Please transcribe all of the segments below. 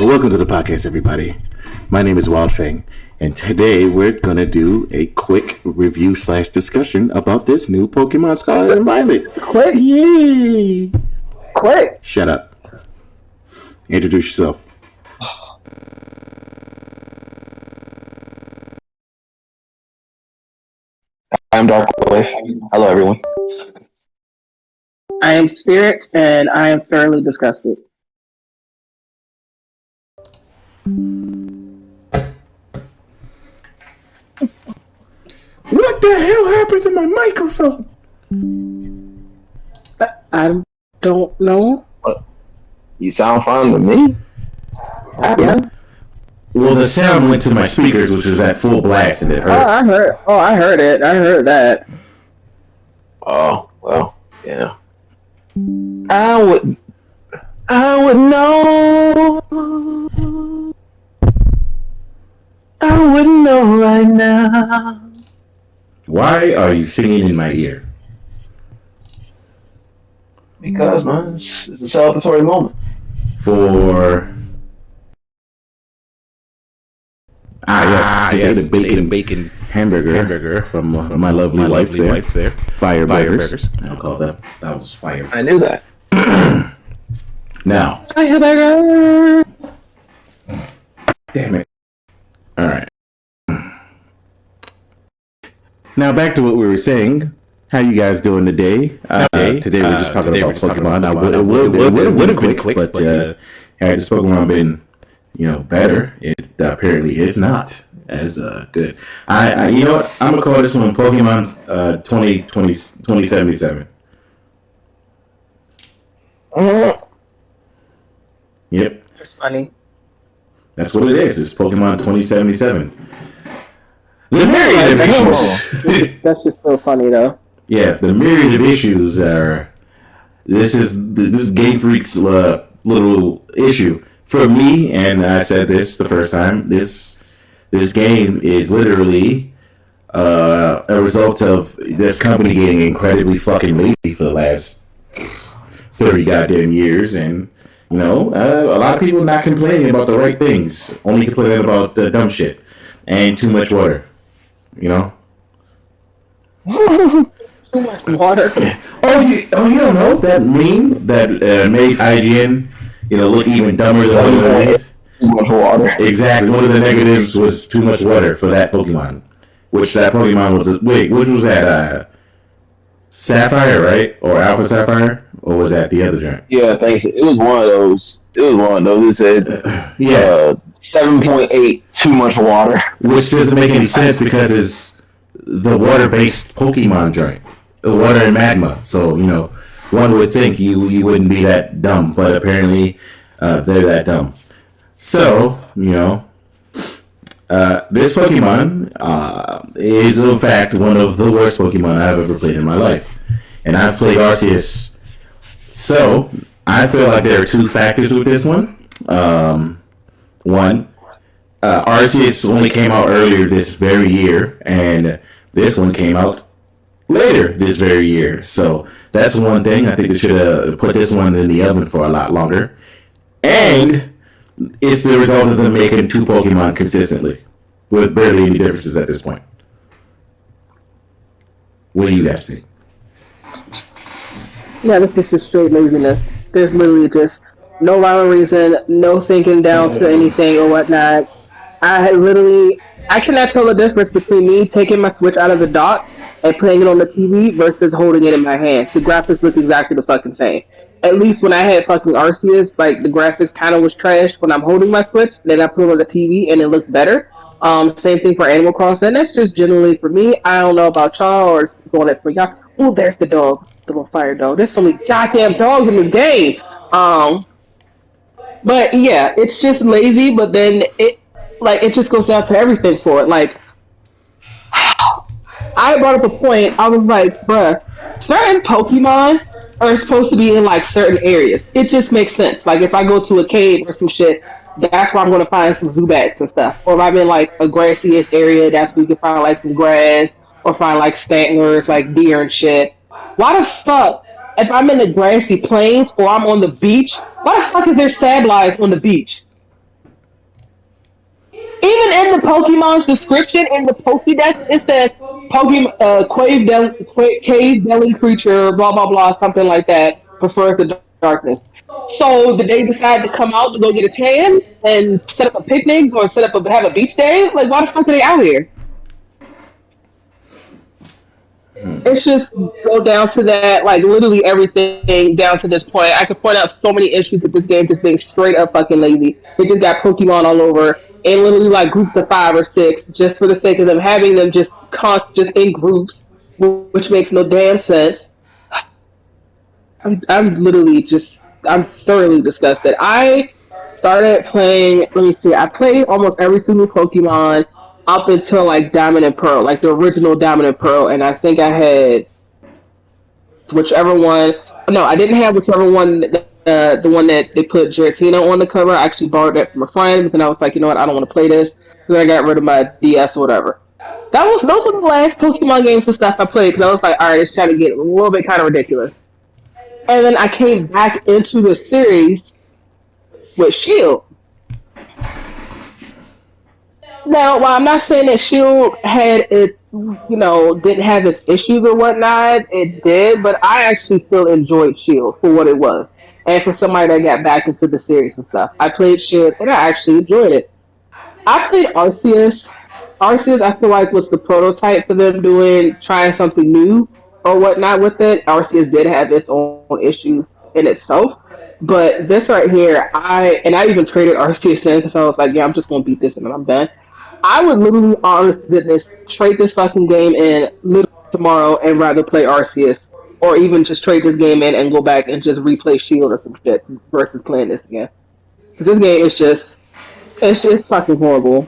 Welcome to the podcast, everybody. My name is Wildfang, and today we're gonna do a quick review / discussion about this new Pokemon Scarlet and Violet. Quick! Yay! Quick! Shut up. Introduce yourself. I'm Dark Wave. Hello, everyone. I am Spirit, and I am thoroughly disgusted. What the hell happened to my microphone? I don't know. You sound fine to me. Yeah. Well, the sound went to my speakers, which was at full blast, and it hurt. I heard it. I heard that. Oh, well, yeah. I would know. I wouldn't know right now. Why are you singing in my ear? Because, man, it's a celebratory moment. For... yes, the bacon hamburger from my lovely wife there. Fire burgers. I'll call that. That was fire. I knew that. Now. Fire burger! Damn it. Alright. Now back to what we were saying. How you guys doing today? Today we're just talking about Pokemon. It would have been quick, but had this Pokemon been, better, it apparently is not as good. You know what? I'm gonna call this one Pokemon 2077. Yep. That's funny. That's what it is. It's Pokemon 2077. The myriad of issues. That's just so funny, though. Yeah, the myriad of issues are. This Game Freak's little issue for me, and I said this the first time. This game is literally a result of this company getting incredibly fucking lazy for the last 30 goddamn years, and a lot of people not complaining about the right things, only complaining about the dumb shit and too much water. Too much water. You don't know that meme that made IGN, look even dumber than what it was? Too much water. Exactly. One of the negatives was too much water for that Pokemon. Which that Pokemon was... Wait, which was that? Sapphire, right? Or Alpha Sapphire? Or was that the other giant? Yeah, thanks. It was one of those. It said 7.8, too much water. Which doesn't make any sense because it's the water-based Pokemon giant. Water and magma. So, one would think you wouldn't be that dumb. But apparently, they're that dumb. So, this Pokemon is, in fact, one of the worst Pokemon I've ever played in my life. And I've played Arceus. So, I feel like there are two factors with this one. One, Arceus only came out earlier this very year, and this one came out later this very year. So, that's one thing. I think they should have put this one in the oven for a lot longer. And it's the result of them making two Pokemon consistently, with barely any differences at this point. What do you guys think? Yeah, this is just straight laziness. There's literally just no rhyme or reason, no thinking down to anything or whatnot. I cannot tell the difference between me taking my Switch out of the dock and playing it on the TV versus holding it in my hand. The graphics look exactly the fucking same. At least when I had fucking Arceus, like, the graphics kind of was trash when I'm holding my Switch, then I put it on the TV and it looked better. Same thing for Animal Crossing. That's just generally for me. I don't know about y'all or going it for y'all. Oh, there's the dog. The little fire dog. There's so many goddamn dogs in this game. But yeah, it's just lazy, but then it just goes down to everything for it. Like, I brought up a point, I was like, bruh, certain Pokemon are supposed to be in like certain areas. It just makes sense. Like if I go to a cave or some shit, that's where I'm going to find some Zubats and stuff. Or if I'm in like a grassy-ish area, that's where you can find like some grass or find like stanglers, like deer and shit. Why the fuck, if I'm in the grassy plains or I'm on the beach, why the fuck is there sableyes on the beach? Even in the Pokemon's description in the Pokédex, it says Pokemon cave dwelling creature, blah blah blah, something like that. Prefers the darkness. So did they decide to come out to go get a tan and set up a picnic or have a beach day? Like why the fuck are they out here? It's just go down to that, like literally everything down to this point. I could point out so many issues with this game just being straight up fucking lazy. They just got Pokemon all over and literally like groups of 5 or 6 just for the sake of them having them just in groups, which makes no damn sense. I'm literally just I'm thoroughly disgusted. I started playing. Let me see. I played almost every single Pokemon up until like Diamond and Pearl, like the original Diamond and Pearl, and I think I had whichever one. No, I didn't have whichever one. The one that they put Giratina on the cover. I actually borrowed that from a friend, and I was like, you know what, I don't want to play this. So then I got rid of my DS or whatever. Those were the last Pokemon games and stuff I played because I was like, all right, it's trying to get a little bit kind of ridiculous. And then I came back into the series with Shield. Now, while I'm not saying that Shield had didn't have its issues or whatnot, it did, but I actually still enjoyed Shield for what it was. And for somebody that got back into the series and stuff, I played Shield and I actually enjoyed it. I played Arceus. Arceus, I feel like was the prototype for them trying something new or whatnot with it. Arceus did have its own issues in itself, but this right here, I even traded Arceus in because I was like, yeah, I'm just gonna beat this and then I'm done. I would literally, honest to goodness, trade this fucking game in literally tomorrow and rather play Arceus, or even just trade this game in and go back and just replay Shield or some shit versus playing this again. Because this game is it's just fucking horrible.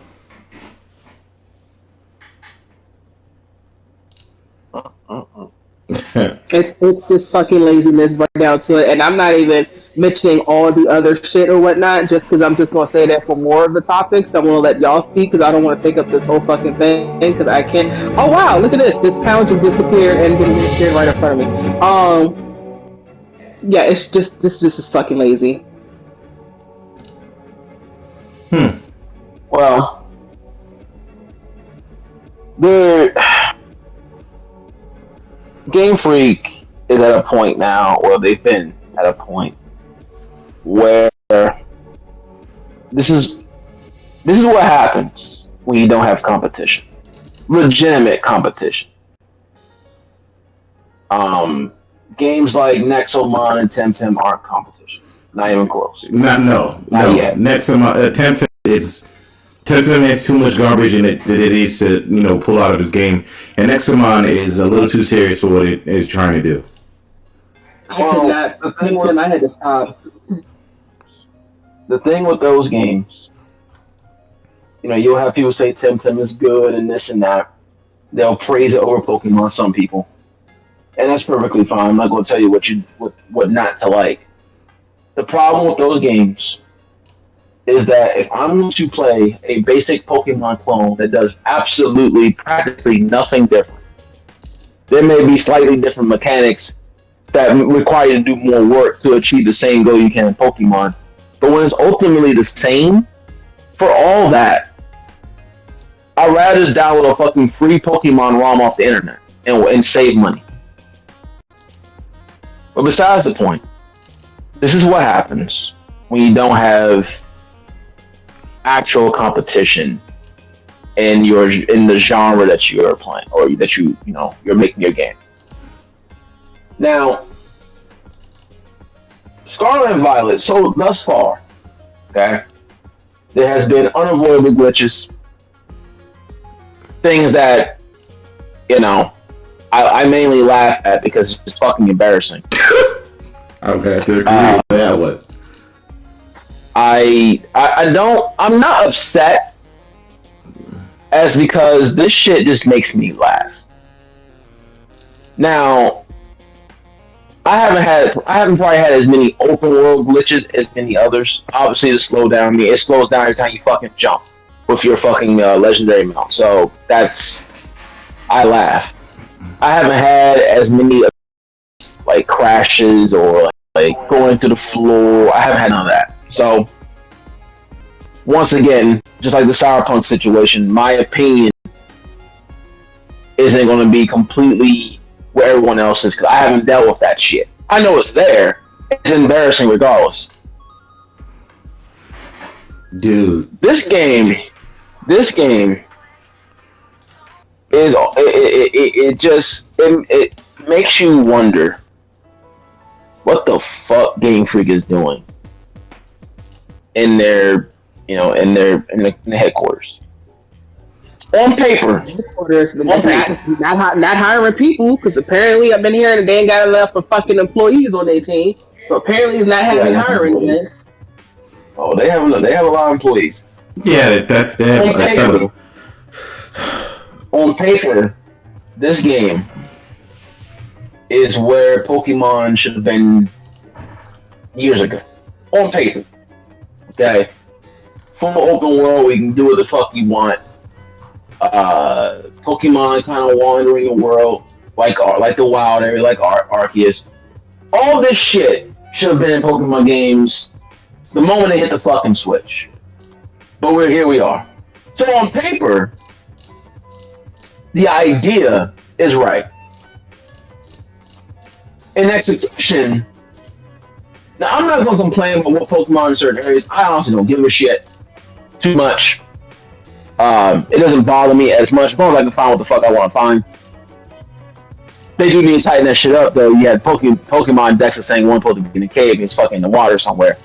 It's just fucking laziness right down to it, and I'm not even mentioning all the other shit or whatnot, just because I'm just gonna say that for more of the topics. I'm gonna let y'all speak because I don't want to take up this whole fucking thing because I can't. Oh wow, look at this! This town just disappeared and then disappeared right in front of me. Yeah, it's just this is fucking lazy. Well, the Game Freak is at a point now, or they've been at a point where this is what happens when you don't have competition, legitimate competition. Games like Nexomon and Temtem aren't competition, not even close. No. Nexomon, Temtem has too much garbage in it that it needs to, pull out of his game. And Nexomon is a little too serious for what it is trying to do. I could not. Temtem, I had to stop. The thing with those games, you'll have people say Temtem is good and this and that. They'll praise it over Pokemon, some people. And that's perfectly fine. I'm not going to tell you what not to like. The problem with those games is that if I'm going to play a basic Pokemon clone that does absolutely, practically nothing different, there may be slightly different mechanics that require you to do more work to achieve the same goal you can in Pokemon. But when it's ultimately the same, for all that, I'd rather download a fucking free Pokemon ROM off the internet and save money. But besides the point, this is what happens when you don't have actual competition in the genre that you're playing or that you're making your game. Now, Scarlet and Violet, so thus far, okay, there has been unavoidable glitches, things that I mainly laugh at because it's fucking embarrassing. Okay, I agree with that one. I'm not upset as because this shit just makes me laugh. Now, I haven't probably had as many open world glitches as many others. Obviously, it slows down. It slows down every time you fucking jump with your fucking legendary mount. So I laugh. I haven't had as many like crashes or like going to the floor. I haven't had none of that. So once again, just like the Cyberpunk situation, my opinion isn't going to be completely where everyone else is because I haven't dealt with that shit. I know it's there. It's embarrassing regardless. Dude. This game is it makes you wonder what the fuck Game Freak is doing in their in the headquarters. On paper, not hiring people because apparently I've been hearing that they ain't got enough for fucking employees on their team. So apparently he's not having hiring events. Oh, they have a lot of employees. Yeah, that's on paper, this game is where Pokemon should have been years ago. On paper, okay, full open world, we can do what the fuck we want. Pokemon kind of wandering the world like the wild area, like Arceus. All this shit should have been in Pokemon games the moment they hit the fucking switch. But here we are. So on paper, the idea is right. In execution, now I'm not going to complain about what Pokemon in certain areas. I honestly don't give a shit too much. It doesn't bother me as much as long as I can find what the fuck I want to find. They do need to tighten that shit up though. You had Pokemon Dex is saying one supposed to be in a cave, he's fucking in the water somewhere.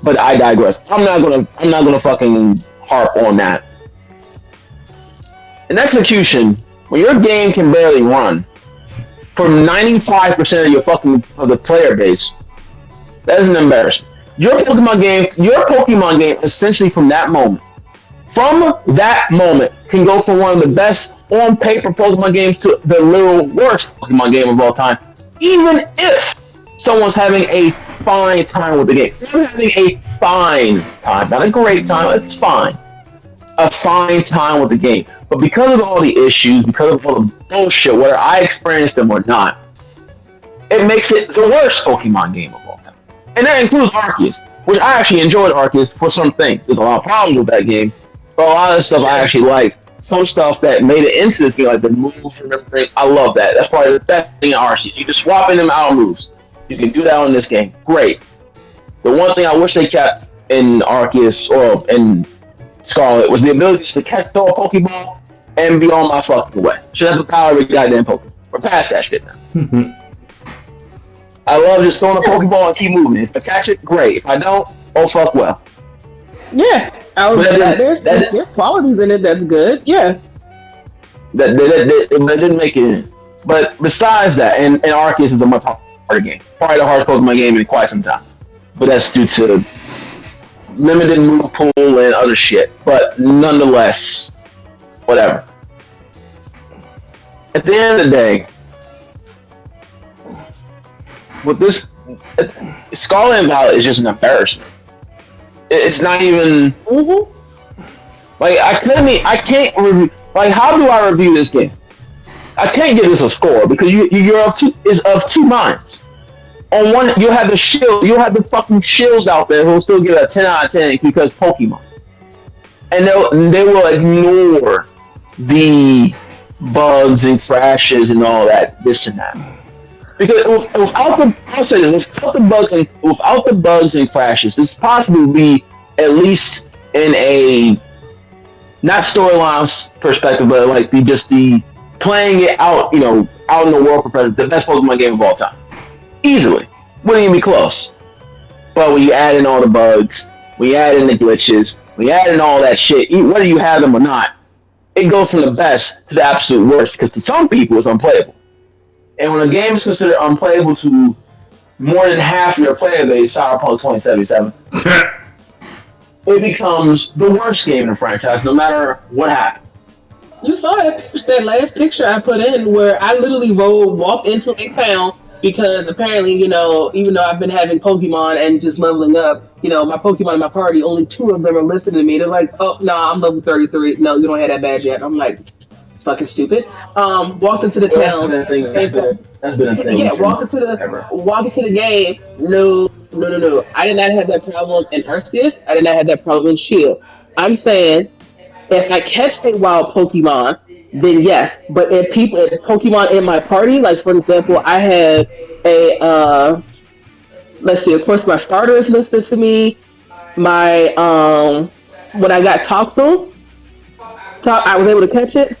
But I digress. I'm not gonna fucking harp on that. In execution, when your game can barely run for 95% of the player base, that is an embarrassment. Your Pokemon game essentially from that moment can go from one of the best on paper Pokemon games to the literal worst Pokemon game of all time, even if someone's having a fine time with the game. Someone's having a fine time, not a great time, it's fine. A fine time with the game. But because of all the issues, because of all the bullshit, whether I experienced them or not, it makes it the worst Pokemon game of all time. And that includes Arceus, which I actually enjoyed Arceus for some things. There's a lot of problems with that game, but a lot of the stuff I actually like. Some stuff that made it into this game, like the moves and everything, I love that. That's probably the best thing in Arceus. You can swap in them out moves. You can do that on this game. Great. The one thing I wish they kept in Arceus or in Scarlet was the ability to catch all Pokeball and be on my fucking way. Should have the power of a goddamn Pokemon. We're past that shit now. I love just throwing a Pokeball and keep moving. If I catch it, great. If I don't, oh fuck well. Yeah, there's qualities in it that's good. Yeah, that didn't make it in. But besides that, and Arceus is a much harder game. Probably the hardest Pokemon game in quite some time. But that's due to limited move pool and other shit. But nonetheless, whatever. At the end of the day, with this, Scarlet and Violet is just an embarrassment. It's not even like I can't review. Like, how do I review this game? I can't give this a score because you're of two minds. On one, you'll have the fucking shills out there who'll still give it a 10 out of 10 because Pokemon, and they will ignore the bugs and crashes and all that, this and that. Because without the bugs and crashes, this possibly be at least in a not storylines perspective, but like the playing it out, out in the world for the best Pokemon game of all time, easily, wouldn't even be close. But when you add in all the bugs, when you add in the glitches, when you add in all that shit, whether you have them or not, it goes from the best to the absolute worst. Because to some people, it's unplayable. And when a game is considered unplayable to more than half of your player base, Cyberpunk 2077, it becomes the worst game in the franchise, no matter what happens. You saw that last picture I put in where I literally walked into a town because apparently, even though I've been having Pokemon and just leveling up, my Pokemon in my party, only 2 of them are listening to me. They're like, oh, no, I'm level 33. No, you don't have that badge yet. I'm like, fucking stupid. Walked into the town. That's been a thing. Yeah, walked into the game. No No. I did not have that problem in Arceus. I did not have that problem in Shield. I'm saying if I catch a wild Pokemon, then yes. But if Pokemon in my party, like for example, I have a let's see, of course my starter is listed to me. My when I got Toxel, I was able to catch it.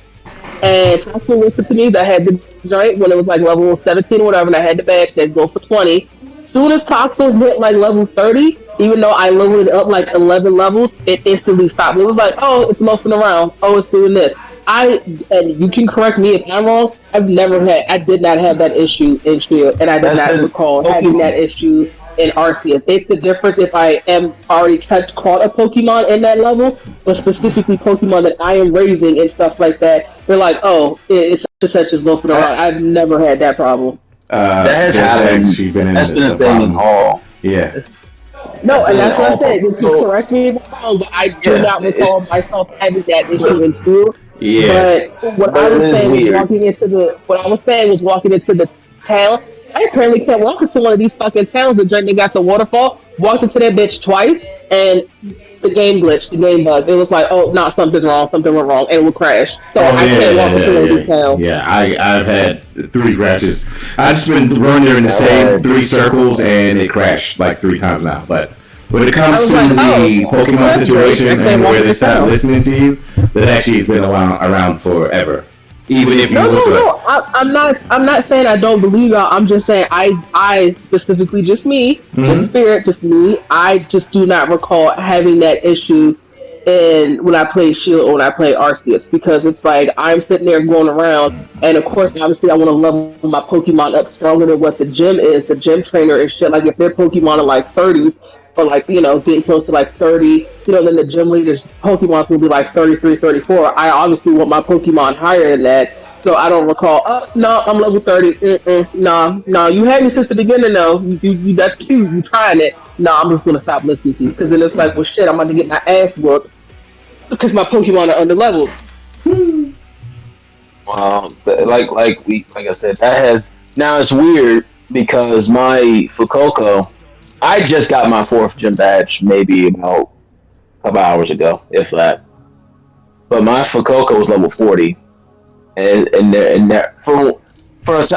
And Toxel listed to me that I had the joint when it was like level 17 or whatever, and I had the badge that go for 20. Soon as Toxel hit like level 30, even though I leveled it up like 11 levels, it instantly stopped. It was like, oh, it's loafing around. Oh, it's doing this. And you can correct me if I'm wrong. I did not have that issue in Shield, and I did not recall having that issue in Arceus. It's the difference if I am already caught a Pokemon in that level, but specifically Pokemon that I am raising and stuff like that. They're like, oh, it's such as loafing around. I've never had that problem. That has happened. That's been a thing in all. Yeah. No, and that's what I said. You can correct me if I'm wrong, but I do not recall myself having that issue in Shield. Yeah. But what I was saying was walking into the town. I apparently can't walk into one of these fucking towns and they got the waterfall. Walked into that bitch twice, and the game glitched, the game bugged. It was like, oh, no, something went wrong, and it would crash. So I can't walk into one of these towns. Yeah, I've had 3 crashes. I've just been running in the same 3 circles, and it crashed like 3 times now. But when it comes to the Pokemon situation and where they stop listening to you, that actually has been around forever. Even if you I'm not saying I don't believe y'all. I'm just saying I specifically just me, just Spirit, just me. I just do not recall having that issue when I play Shield or when I play Arceus, because it's like I'm sitting there going around, and of course obviously I want to level my Pokemon up stronger than what the gym is. The gym trainer is shit. Like if their Pokemon are like 30s, or like, getting close to like 30, then the gym leader's Pokemon's will be like 33, 34. I obviously want my Pokemon higher than that. So I don't recall, no, I'm level 30. No, you had me since the beginning though. You that's cute, you trying it. No, I'm just going to stop listening to you. Because then it's like, well shit, I'm about to get my ass whooped because my Pokemon are under leveled. Like I said, now it's weird because my Fuecoco, I just got my 4th gym badge maybe about a couple hours ago, if that. But my Fuecoco was level 40, and for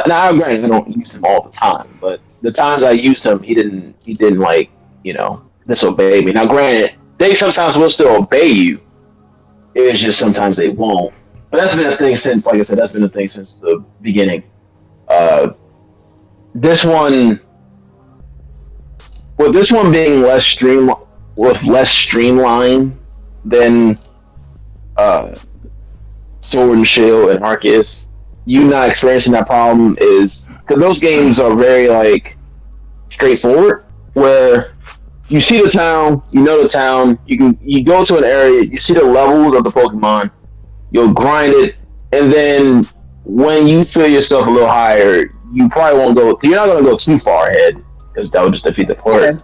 now, granted, I don't use him all the time, but the times I use him, he didn't like disobey me. Now, granted, they sometimes will still obey you. It's just sometimes they won't. But that's been a thing since, like I said, the beginning. This one. With this one being less streamlined than Sword and Shield and Arceus, you not experiencing that problem is because those games are very like straightforward. Where you see the town, the town, you go to an area, you see the levels of the Pokemon, you'll grind it, and then when you feel yourself a little higher, you probably won't go. You're not going to go too far ahead, because that would just defeat the point.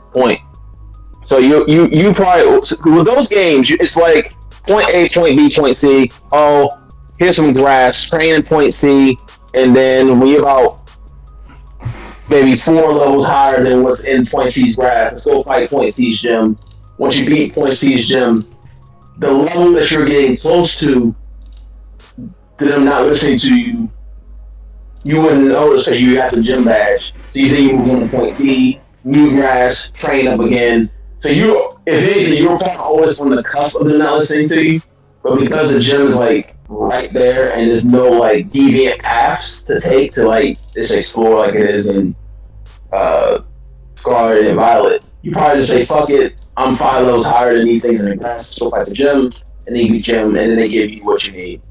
So you probably, with those games, it's like point A, point B, point C. Oh, here's some grass, train in point C, and then when you're about maybe 4 levels higher than what's in point C's grass, let's go fight point C's gym. Once you beat point C's gym, the level that you're getting close to them not listening to you, you wouldn't notice because you got the gym badge. So you then you move on to point D, new grass, train up again. So if anything, you're probably always on the cusp of them not listening to you. But because the gym is like right there and there's no like deviant paths to take to like just explore like it is in Scarlet and Violet, you probably just say, fuck it, I'm 5 levels higher than these things in the grass, go fight the gym, and then you beat gym, and then they give you what you need.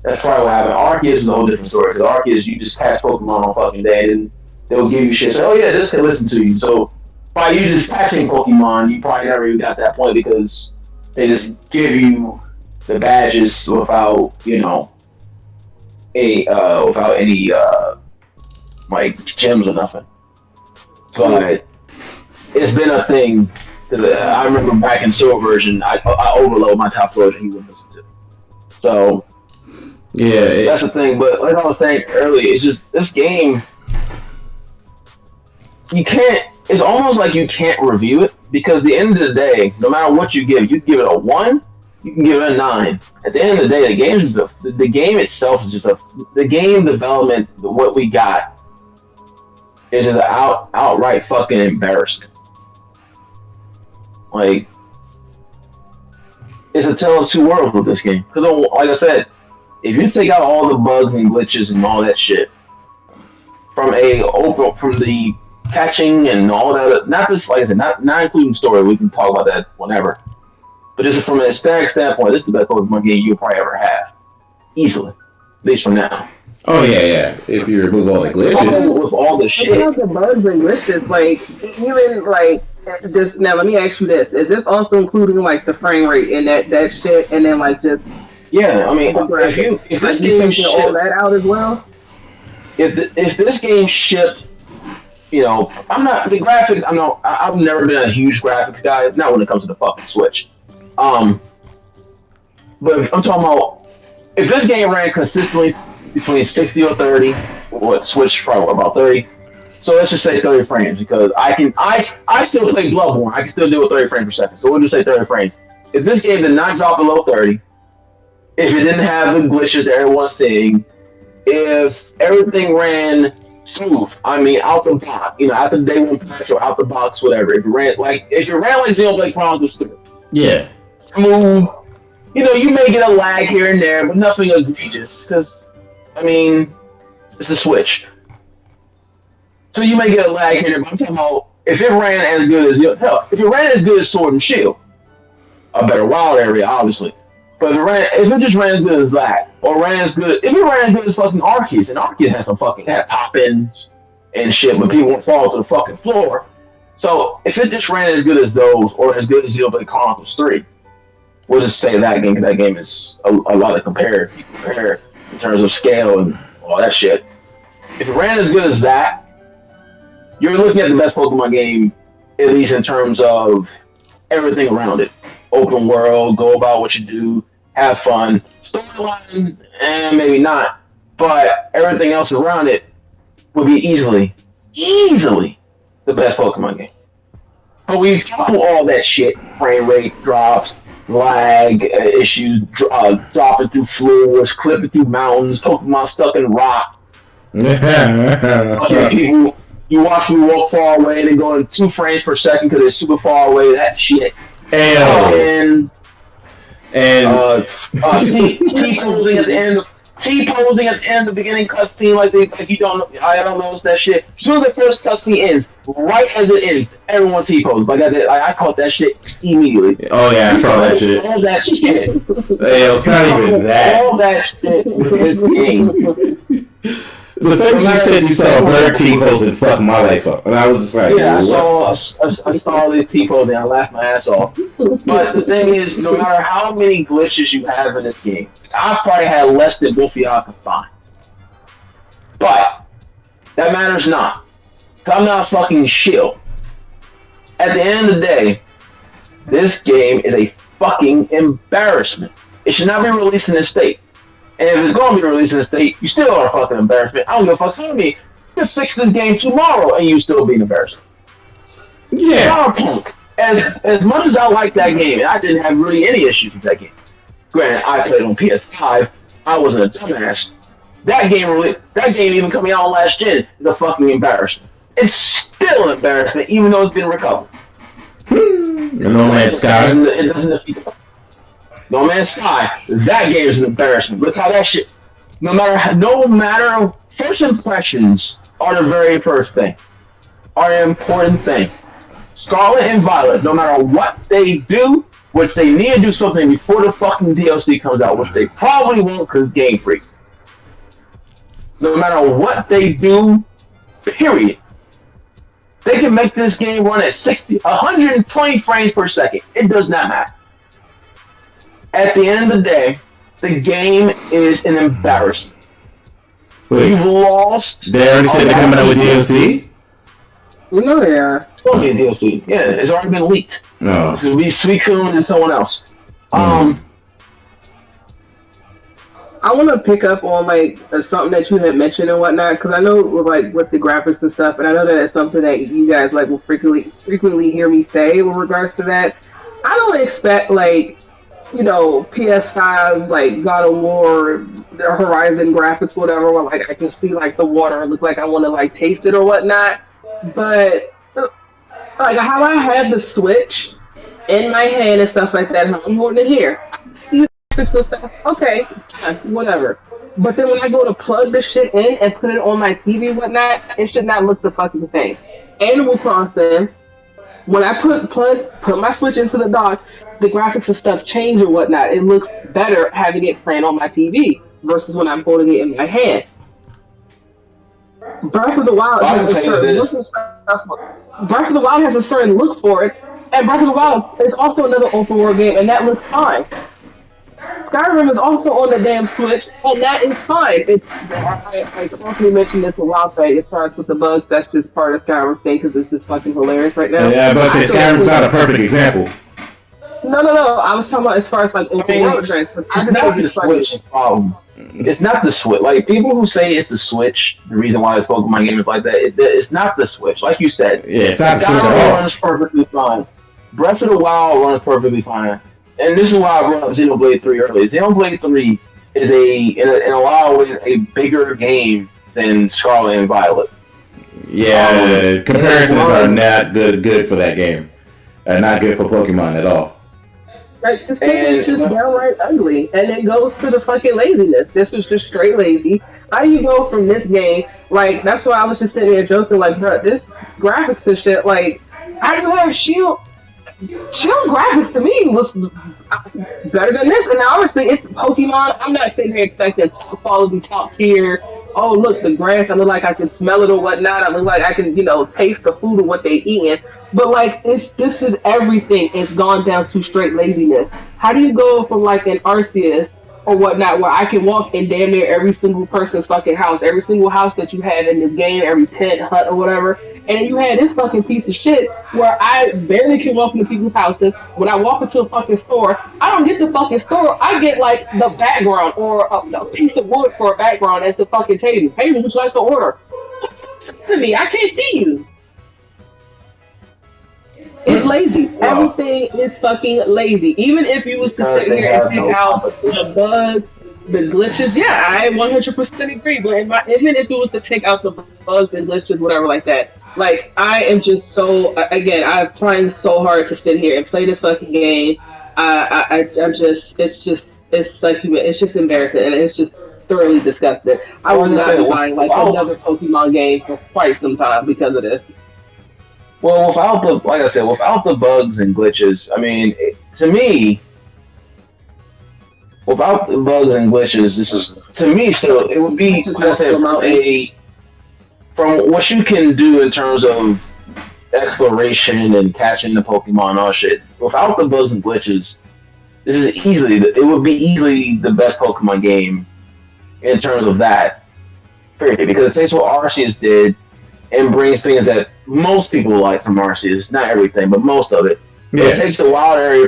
That's probably what happened. Arceus is a whole different story, because Arceus, you just catch Pokemon on fucking day, and they'll give you shit. So, oh yeah, this can listen to you. So, by you just catching Pokemon, you probably never even got to that point, because they just give you the badges without, any like gems or nothing. But it's been a thing. I remember back in Silver version, I overload my top version. He wouldn't listen to. So yeah, that's the thing. But like I was saying earlier, it's just this game. You can't it's almost like you can't review it because at the end of the day, no matter what you give it a 1, you can give it a 9. At the end of the day, the game itself is just the game development. What we got is just outright fucking embarrassing. Like, it's a tale of two worlds with this game. Because, like I said, if you take out all the bugs and glitches and all that shit from the catching and all that, not just like I said, not including story, we can talk about that whenever. But just from an aesthetic standpoint, this is the best Pokemon game you'll probably ever have, easily, at least from now. Oh yeah. If you remove all the glitches, with all the shit, all the bugs and glitches, like even like this. Now let me ask you this: is this also including like the frame rate and that shit, and then like just yeah? I mean, if this game shipped all that out as well, if this game shipped. I'm not the graphics. I've never been a huge graphics guy. Not when it comes to the fucking Switch. But I'm talking about if this game ran consistently between 60 or 30, what Switch probably about 30. So let's just say 30 frames because I still play Bloodborne. I can still do it 30 frames per second. So we'll just say 30 frames. If this game did not drop below 30, if it didn't have the glitches everyone's seeing, if everything ran smooth. I mean, out the box. After day one patch or out the box, whatever. If you ran like Xenoblade Chronicles 3. Yeah. Smooth. You may get a lag here and there, but nothing egregious. Because, I mean, it's the Switch. So you may get a lag here and there, but I'm talking about if it ran as good as if it ran as good as Sword and Shield, a better wild area, obviously. But if it just ran as good as that, or ran as good as fucking Arceus, and Arceus had top ends and shit, but people won't fall to the fucking floor. So if it just ran as good as those, or as good as Xenoblade Chronicles 3, we'll just say that game is a lot of compare in terms of scale and all that shit. If it ran as good as that, you're looking at the best Pokemon game, at least in terms of everything around it. Open world, go about what you do, have fun. Storyline, maybe not. But everything else around it would be easily the best Pokemon game. But we couple all that shit, frame rate drops, lag issues, dropping through floors, clipping through mountains, Pokemon stuck in rocks. People, you watch me walk far away and then going 2 frames per second because it's super far away, that shit. And T-posing at the end of the beginning cutscene, like you don't. I don't know that shit. As soon as the first cutscene ends, right as it ends, everyone T-poses. I caught that shit immediately. Oh yeah, I saw that shit. All that shit. It's not even that. All that shit with this game. The fact you said you saw a bird T-posing fucked my life up, and I was just like, yeah, I saw a scarlet T-posing, I laughed my ass off. But the thing is, no matter how many glitches you have in this game, I've probably had less than both of y'all combined. But that matters not. I'm not a fucking shill. At the end of the day, this game is a fucking embarrassment. It should not be released in this state. And if it's going to be released in the state, you still are a fucking embarrassment. I don't give a fuck. Tell me, you can fix this game tomorrow and you still be an embarrassment. Yeah. Cyberpunk. As much as I like that game, and I didn't have really any issues with that game. Granted, I played on PS5. I wasn't a dumbass. That game even coming out on last gen is a fucking embarrassment. It's still an embarrassment, even though it's been recovered. No Man's Sky. It doesn't defeat. No Man's Sky, that game is an embarrassment. Look how that shit. No matter, first impressions are the very first thing, are an important thing. Scarlet and Violet, no matter what they do, which they need to do something before the fucking DLC comes out, which they probably won't because Game Freak. No matter what they do, period. They can make this game run at 120 frames per second. It does not matter. At the end of the day, the game is an embarrassment. Wait, you've lost. They already said they're coming out with DLC? We know they are. It's going to be a DLC. Yeah, it's already been leaked. No. It's going to be Suicune and someone else. I want to pick up on like something that you had mentioned and whatnot, because I know with the graphics and stuff, and I know that it's something that you guys like will frequently hear me say with regards to that. I don't expect like PS5 like God of War, the Horizon graphics, whatever, where like I can see like the water and look like I want to like taste it or whatnot. But like how I had the Switch in my hand and stuff like that, I'm holding it here. See the graphics and stuff, okay, whatever. But then when I go to plug the shit in and put it on my TV and whatnot, it should not look the fucking same. Animal Crossing, when I put my Switch into the dock, the graphics and stuff change or whatnot. It looks better having it playing on my TV versus when I'm holding it in my hand. Breath of the Wild has a certain look and stuff. Breath of the Wild has a certain look for it, and Breath of the Wild is also another open world game, and that looks fine. Skyrim is also on the damn Switch, and that is fine. I constantly mentioned this a while back as far as with the bugs. That's just part of Skyrim thing because it's just fucking hilarious right now. Yeah, but Skyrim's not a perfect example. No. I was talking about as far as like open world games. It's not the Switch's problem. It's not the Switch. Like people who say it's the Switch, the reason why this Pokemon game is like that, it's not the Switch. Like you said, yeah, it's not the Switch at all. Runs perfectly fine. Breath of the Wild runs perfectly fine. And this is why I brought up Xenoblade 3 earlier. Xenoblade 3 is in a lot of ways a bigger game than Scarlet and Violet. Yeah, comparisons are not good for that game. Not good for Pokemon at all. Like, this game is just downright ugly, and it goes to the fucking laziness. This was just straight lazy. How do you go from this game, like, that's why I was just sitting there joking, like, bro, this graphics and shit, like, I don't have Shield graphics to me was better than this, and honestly, it's Pokemon. I'm not sitting here expecting top quality, top tier. Oh, look, the grass, I look like I can smell it or whatnot. I look like I can, taste the food or what they eating. But like this is everything. It's gone down to straight laziness. How do you go from like an Arceus or whatnot, where I can walk in damn near every single person's fucking house, every single house that you have in this game, every tent, hut, or whatever, and then you had this fucking piece of shit where I barely can walk into people's houses. When I walk into a fucking store, I don't get the fucking store. I get like the background or a piece of wood for a background as the fucking table. Hey, would you like to order? To me, I can't see you. It's lazy. Everything is fucking lazy. Even if you was to sit here and pick out the bugs, the glitches, yeah, I 100% agree. But even if it was to take out the bugs and glitches, whatever like that, like, I am just so, again, I'm trying so hard to sit here and play this fucking game. I'm just, it's just embarrassing, and it's just thoroughly disgusting. I will not be buying like another Pokemon game for quite some time because of this. Well, without the bugs and glitches, I mean, to me, without the bugs and glitches, this is, to me, still, it would be, like I said, from what you can do in terms of exploration and catching the Pokemon and all shit, without the bugs and glitches, it would be easily the best Pokemon game in terms of that, period. Because it takes what Arceus did and brings things that most people like from Arceus, not everything, but most of it. Yeah. It takes the wild area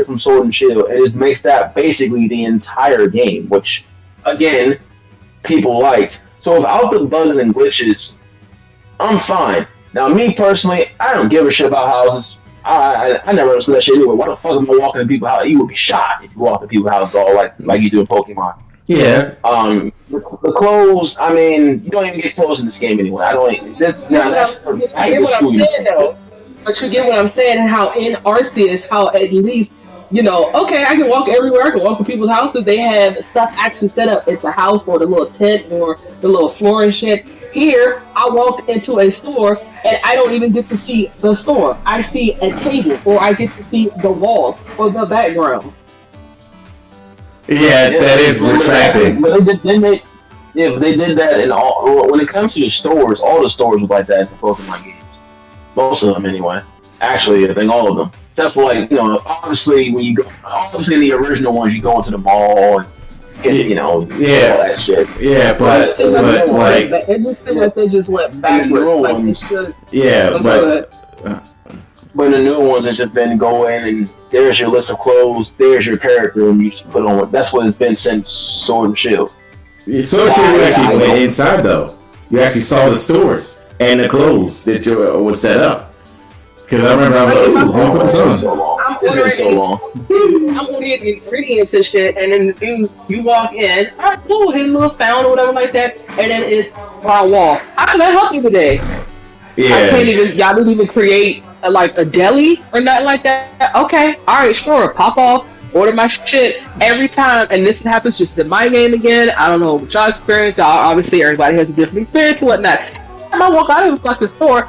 from Sword and Shield, and it makes that basically the entire game, which again people liked. So without the bugs and glitches, I'm fine. Now, me personally, I don't give a shit about houses. I never understood that shit anyway. Why the fuck am I walking in people's house? You would be shot if you walk in people's house all like you do in Pokemon. Yeah. The clothes, I mean, you don't even get clothes in this game anyway. I get what I'm saying, and how in Arceus, how at least, okay, I can walk everywhere, I can walk to people's houses, they have stuff actually set up. It's a house or the little tent or the little floor and shit. Here, I walk into a store and I don't even get to see the store. I see a table, or I get to see the wall or the background. Yeah, that is retracting. But they did that in all. When it comes to the stores, all the stores were like that in the Pokemon games. Most of them, anyway. Actually, I think all of them. Except for obviously when you go, obviously the original ones, you go into the mall and get, all that shit. Yeah, but it just seems like they just went backwards. Like, yeah, but. But the new ones has just been go in and there's your list of clothes, there's your character, and you just put on. That's what it's been since Sword and Shield. Sword and Shield, you actually went inside though. You actually saw the stores and the clothes that was set up. Because I remember I was like, ooh, I'm gonna put this on. It's been so long. I'm ordering ingredients and shit, and then you walk in, all right, cool, hit a little sound or whatever like that, and then it's on wall. How can I help you today? Yeah. Y'all didn't even create like a deli or nothing like that. Okay, all right, sure, pop off, order my shit every time, and this happens just in my game again. I don't know what y'all experience. Y'all, obviously, everybody has a different experience and whatnot. When I walk out of the fucking store,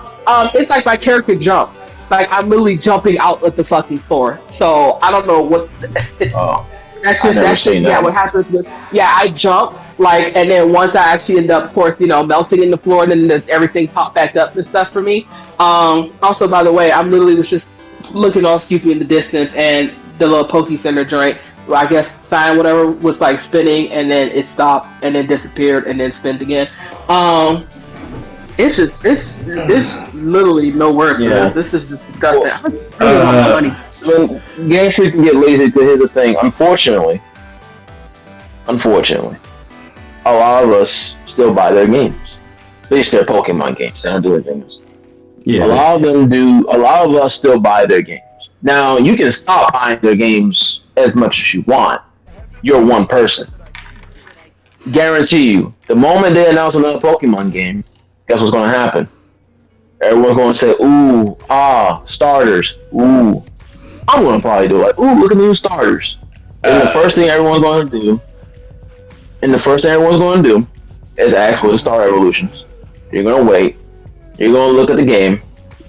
it's like my character jumps. Like, I'm literally jumping out of the fucking store. So, I don't know what... that's just what happens with... Yeah, I jump, like, and then once I actually end up, of course, melting in the floor, and then everything popped back up and stuff for me. Also, by the way, I'm literally was just looking off, in the distance, and the little Poke Center joint, where I guess sign, whatever, was, like, spinning, and then it stopped, and then disappeared, and then spins again. It's literally no word for this. This is just disgusting. When Game Freak can get lazy, because here's the thing. Unfortunately, a lot of us still buy their games. At least their Pokemon games. They don't do anything else. Yeah. A lot of them do. A lot of us still buy their games. Now, you can stop buying their games as much as you want. You're one person. Guarantee you, the moment they announce another Pokemon game, guess what's going to happen? Everyone's going to say, ooh, starters, ooh. I'm going to probably do it. Ooh, look at the new starters. And the first thing everyone's going to do, is ask for the star evolutions. You're going to wait. You're going to look at the game.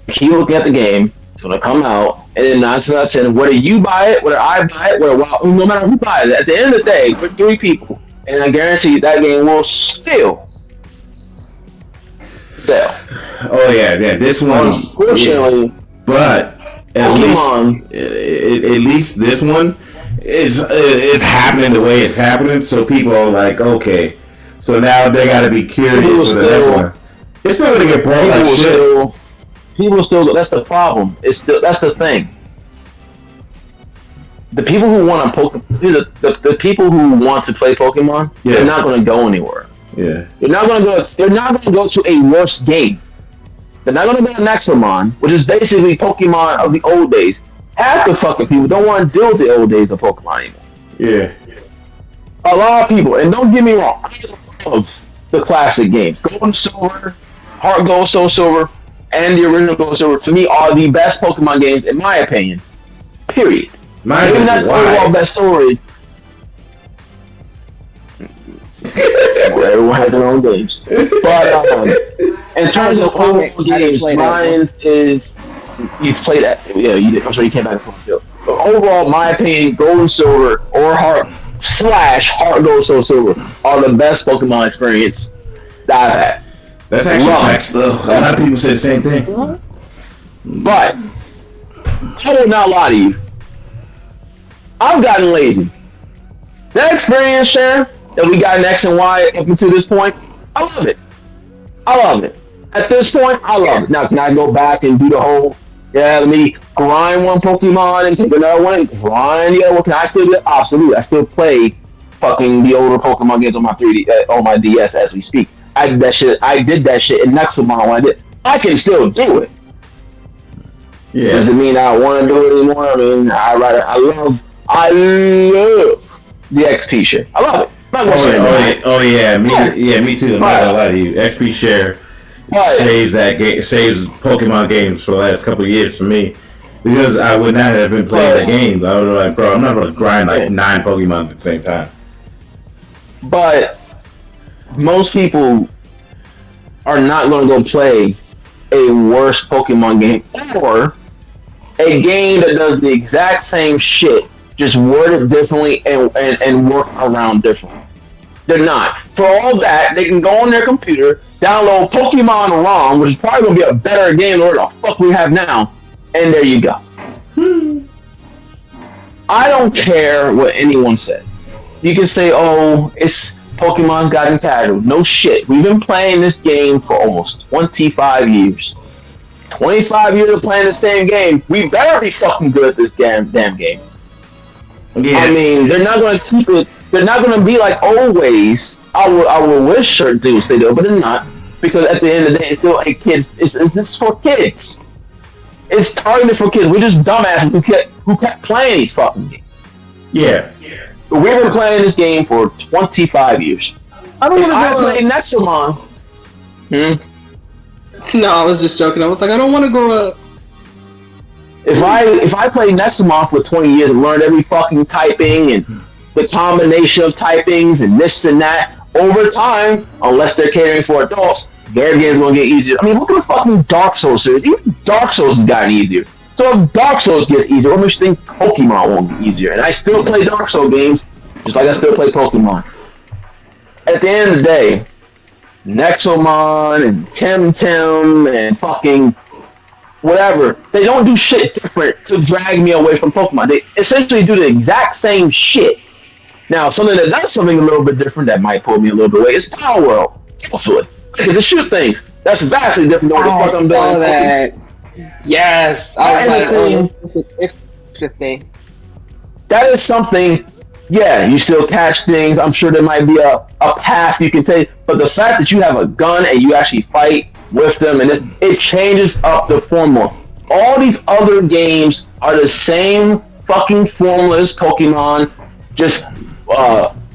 Keep looking at the game. It's going to come out. And then 9 times out of 10, whether you buy it, whether I buy it, no matter who buys it, at the end of the day, for 3 people, and I guarantee you that game will still sell. Oh yeah. This one. Unfortunately, but at least this one is happening the way it's happening. So people are like, okay, so now they got to be curious for the next one. It's still gonna get brought like shit. People still. That's the problem. That's the thing. The people who want to the people who want to play Pokemon, they're not going to go anywhere. Yeah, they're not going to go to a worse game. They're not going to go to Nexomon, which is basically Pokemon of the old days. Half the fucking people don't want to deal with the old days of Pokemon anymore. Yeah, a lot of people, and don't get me wrong, I love the classic games. Gold and Silver, Heart Gold, Soul Silver, and the original Gold and Silver to me are the best Pokemon games in my opinion. Period. Maybe not the overall best story. Everyone has their own games. But in terms of overall games, mine is you've played that. Yeah, you did. I'm sure you came back to Field. But overall, my opinion, Gold and Silver or Heart Gold Soul Silver are the best Pokemon experience that I've had. That's actually facts, though. A lot of people say the same thing. But I will not lie to you. I've gotten lazy. That experience share that we got in X and Y up until this point, I love it. At this point, I love it. Now, can I go back and do the whole, let me grind one Pokemon and take another one and grind the other one? Can I still do it? Absolutely. I still play fucking the older Pokemon games on my 3D, on my DS as we speak. I did that shit in Nexomon when I did. I can still do it. Yeah. Does it mean I don't want to do it anymore? I mean, I love the XP share. I love it. Me too. I'm not gonna lie to you. XP share saves Pokemon games for the last couple of years for me, because I would not have been playing the games. I would have like, bro, I'm not gonna grind like 9 Pokemon at the same time. But most people are not gonna go play a worse Pokemon game or a game that does the exact same shit, just word it differently and work around differently. They're not. For all that, they can go on their computer, download Pokemon ROM, which is probably going to be a better game than what the fuck we have now, and there you go. I don't care what anyone says. You can say, it's Pokemon's gotten casual. No shit. We've been playing this game for almost 25 years. 25 years of playing the same game. We better be fucking good at this damn game. Yeah. I mean, they're not going to keep it. They're not going to be like always. I will wish certain things they do, but they're not, because at the end of the day, it's still like kids. This is for kids. It's targeted for kids. We're just dumbasses who kept playing these fucking games. Yeah. But we've been playing this game for 25 years. I don't want to play Nexomon. No, I was just joking. I was like, I don't want to grow up. If I played Nexomon for 20 years and learned every fucking typing and the combination of typings and this and that, over time, unless they're catering for adults, their game's gonna get easier. I mean, look at the fucking Dark Souls series. Even Dark Souls has gotten easier. So if Dark Souls gets easier, what makes you think Pokemon won't get easier? And I still play Dark Souls games, just like I still play Pokemon. At the end of the day, Nexomon and Temtem and fucking whatever, they don't do shit different to drag me away from Pokemon. They essentially do the exact same shit. Now, something that does something a little bit different that might pull me a little bit away is Power World. Also, to shoot things. That's vastly different than what the fuck I'm doing. That. Yes, I was like, interesting. That is something. Yeah, you still catch things. I'm sure there might be a path you can take, but the fact that you have a gun and you actually fight with them, and it changes up the formula. All these other games are the same fucking formula as Pokemon, just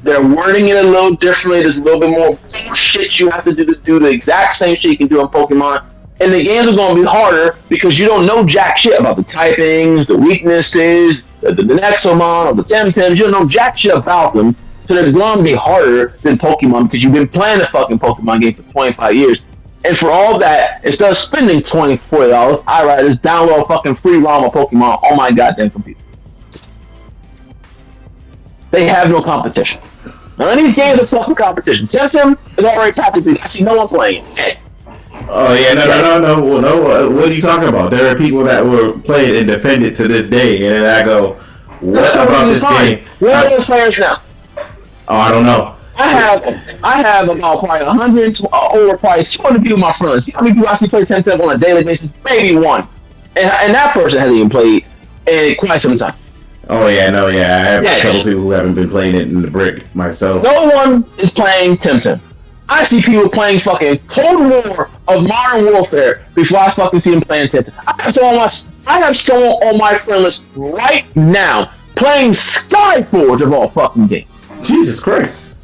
they're wording it a little differently. There's a little bit more shit you have to do the exact same shit you can do on Pokemon. And the games are going to be harder because you don't know jack shit about the typings, the weaknesses, the Nexomon, or the Temtems. You don't know jack shit about them. So they're going to be harder than Pokemon because you've been playing the fucking Pokemon game for 25 years. And for all that, instead of spending $20, $40, I rather just download a fucking free ROM of Pokemon on my goddamn computer. They have no competition. None of these games are fucking competition. Temtem is already tactically. I see no one playing it. Hey. Oh yeah, no. What are you talking about? There are people that were playing and defended to this day, and then I go, "What about this game?" Where are those players now? Oh, I don't know. I have about probably 100 over probably 200 people my friends. You know how many people actually play Temtem on a daily basis? Maybe one, and that person hasn't even played in quite some time. Oh yeah, no, yeah. I have a couple people who haven't been playing it in the brick myself. No one is playing Temtem. I see people playing fucking Cold War of Modern Warfare before I fucking see them playing Temtem. I have someone on my friend list right now playing Skyforge of all fucking games. Jesus Christ.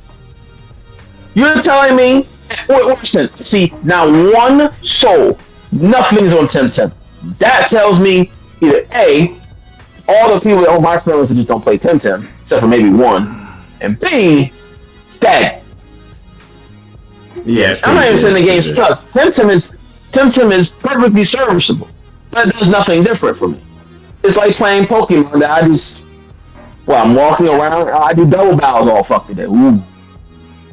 You're telling me, listen, see, now one soul, nothing's on Temtem. That tells me either A, all the people that own my friend list just don't play Temtem, except for maybe one, and B, dead. Yeah, I'm not even saying the game sucks. Temtem is perfectly serviceable. That does nothing different for me. It's like playing Pokemon that I'm walking around, I do double battles all fucking day. Ooh.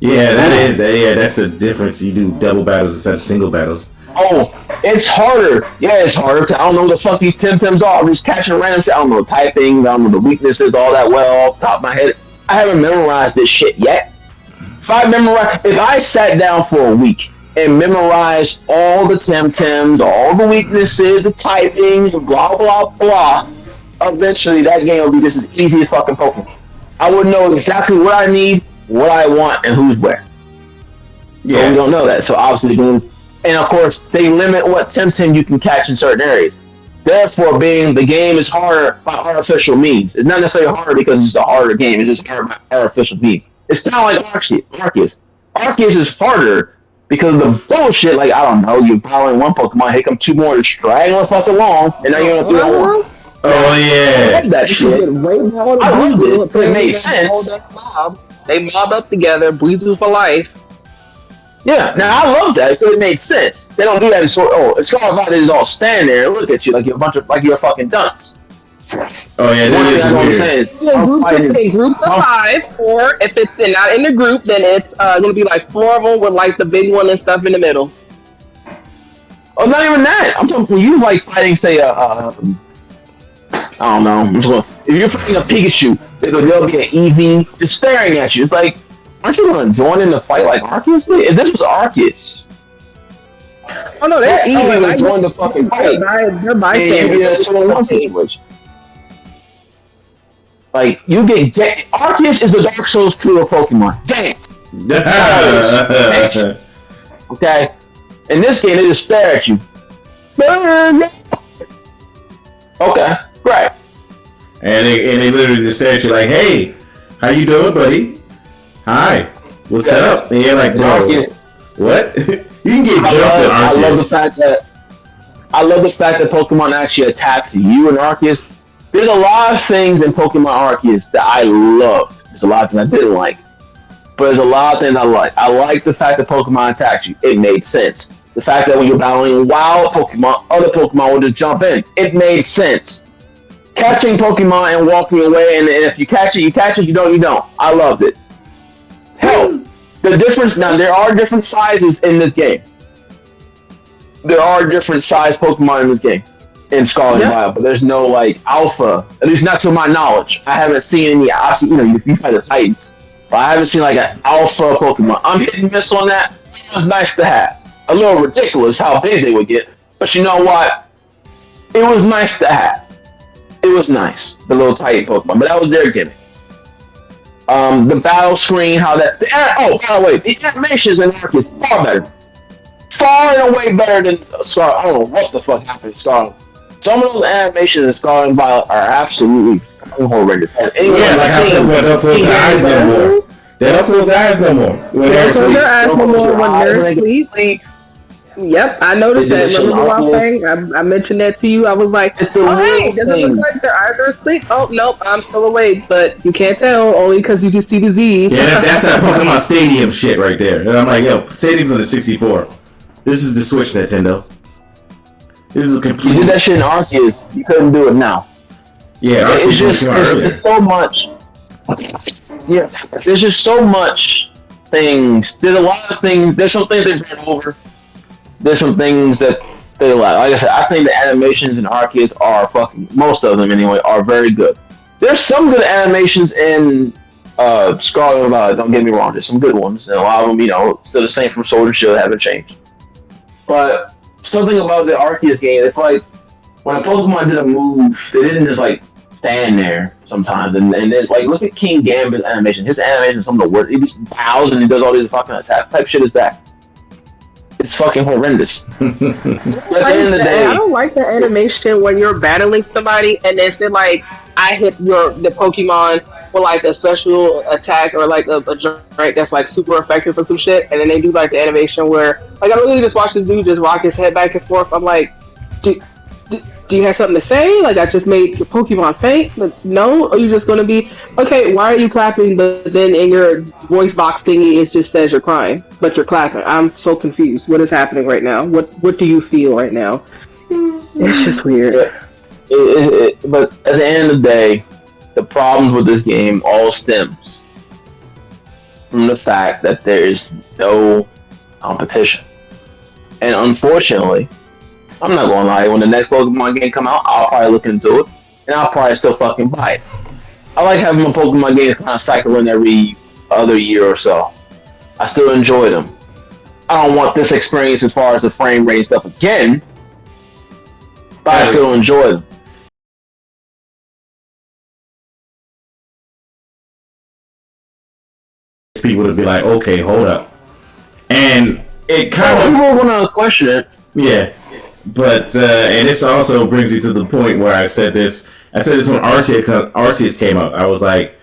Yeah, that's the difference. You do double battles instead of single battles. Oh, it's harder. Yeah, it's harder. I don't know what the fuck these Temtems are. I'm just catching random shit. I don't know typing. I don't know the weaknesses, all that well off the top of my head. I haven't memorized this shit yet. If I sat down for a week and memorized all the Temtems, all the weaknesses, the typings, and blah, blah, blah, eventually that game will be just as easy as fucking Pokemon. I would know exactly what I need, what I want, and who's where. Yeah. But we don't know that, so obviously, and of course, they limit what Temtem you can catch in certain areas. Therefore, the game is harder by artificial means. It's not necessarily harder because it's a harder game. It's just harder by artificial means. It's kind of like Arceus. Arceus is harder because of the bullshit. Like, I don't know, you're powering one Pokemon, here come two more to drag the fuck along, and now you're gonna do one. Oh yeah. I love that shit. I loved it, but it made sense. They mob up together, Weasel for life. Yeah, now I love that because it made sense. They don't do that in it's Scarlet Violet. They just all stand there and look at you like you're a fucking dunce. Oh yeah, that is weird. Groups of 5, or if it's not in the group, then it's gonna be like 4 of them with like the big one and stuff in the middle. Oh, not even that. I'm talking when you like fighting, say, I don't know. If you're fighting a Pikachu, there'll be an Eevee just staring at you. It's like, aren't you gonna join in the fight like Arceus did? If this was Arceus, Oh no, That easy to join the fucking fight. They're And you get a 2-on-1 situation. Like, you get Arceus is the Dark Souls 2 of Pokemon. Damn. Okay? In this game, they just stare at you. Okay, great. And they literally just stare at you like, hey, how you doing, buddy? Hi. What's up? And you're like, bro, what? You can get jumped at Arceus. I love the fact that Pokemon actually attacks you and Arceus. There's a lot of things in Pokemon Arceus that I loved. There's a lot of things I didn't like. But there's a lot of things I like. I like the fact that Pokemon attacks you. It made sense. The fact that when you're battling wild Pokemon, other Pokemon will just jump in. It made sense. Catching Pokemon and walking away, and if you catch it, you catch it. You don't, you don't. I loved it. Hell, the difference, now there are different sizes in this game. There are different size Pokemon in this game. In Scarlet and Violet, but there's no like alpha, at least not to my knowledge. I haven't seen any. I've seen, you fight the Titans, but I haven't seen like an alpha Pokemon. I'm hit and miss on that. It was nice to have. A little ridiculous how big they would get, but you know what? It was nice to have. It was nice, the little Titan Pokemon, but that was their gimmick. The battle screen, how that. By the way, the animations in Arc is far better, far and away better than Scarlet. I don't know what the fuck happened to Scarlet. Some of those animations in Scarlet and Violet are absolutely horrendous. Anyway, they don't close their eyes no more. They don't close their eyes no more. They don't close their eyes no more when they're asleep. Yep, I noticed that. Remember the wild thing? I mentioned that to you. I was like, oh, hey, does it look like their eyes are asleep? Oh, nope, I'm still awake. But you can't tell only because you just see the Z. Yeah, that's that Pokemon Stadium shit right there. And I'm like, yo, Stadium's on the 64. This is the Switch, Nintendo. This is a complete. You did that shit in Arceus. You couldn't do it now. Yeah, Arceus it's so much. Yeah, there's just so much things. There's a lot of things. There's some things they brought over. There's some things that they like. Like I said, I think the animations in Arceus are fucking. Most of them anyway are very good. There's some good animations in Scarlet and Violet. Don't get me wrong. There's some good ones, and a lot of them, still the same from Sword and Shield, haven't changed. But something about the Arceus game, it's like when a Pokemon did a move, they didn't just like stand there sometimes. And it's like, look at King Gambit's animation. His animation is some of the worst. He just bows and he does all these fucking attack type shit. Is that? It's fucking horrendous. At the end of the day, I don't like the animation when you're battling somebody and then say like, I hit the Pokemon with like a special attack or like a drink that's like super effective for some shit, and then they do like the animation where like I literally just watch this dude just rock his head back and forth. I'm like, do you have something to say? Like I just made your Pokemon faint? Like, no? Or are you just gonna be okay? Why are you clapping? But then in your voice box thingy, it just says you're crying, but you're clapping. I'm so confused. What is happening right now? What do you feel right now? It's just weird. But at the end of the day, the problems with this game all stems from the fact that there is no competition. And unfortunately, I'm not gonna lie, when the next Pokemon game come out, I'll probably look into it, and I'll probably still fucking buy it. I like having my Pokemon games kind of cycle in every other year or so. I still enjoy them. I don't want this experience as far as the frame rate stuff again, but I still enjoy them. People would be like, okay, hold up. And it kind of... People are going to question it. Yeah. But, and this also brings me to the point where I said this when Arceus came out. I was like,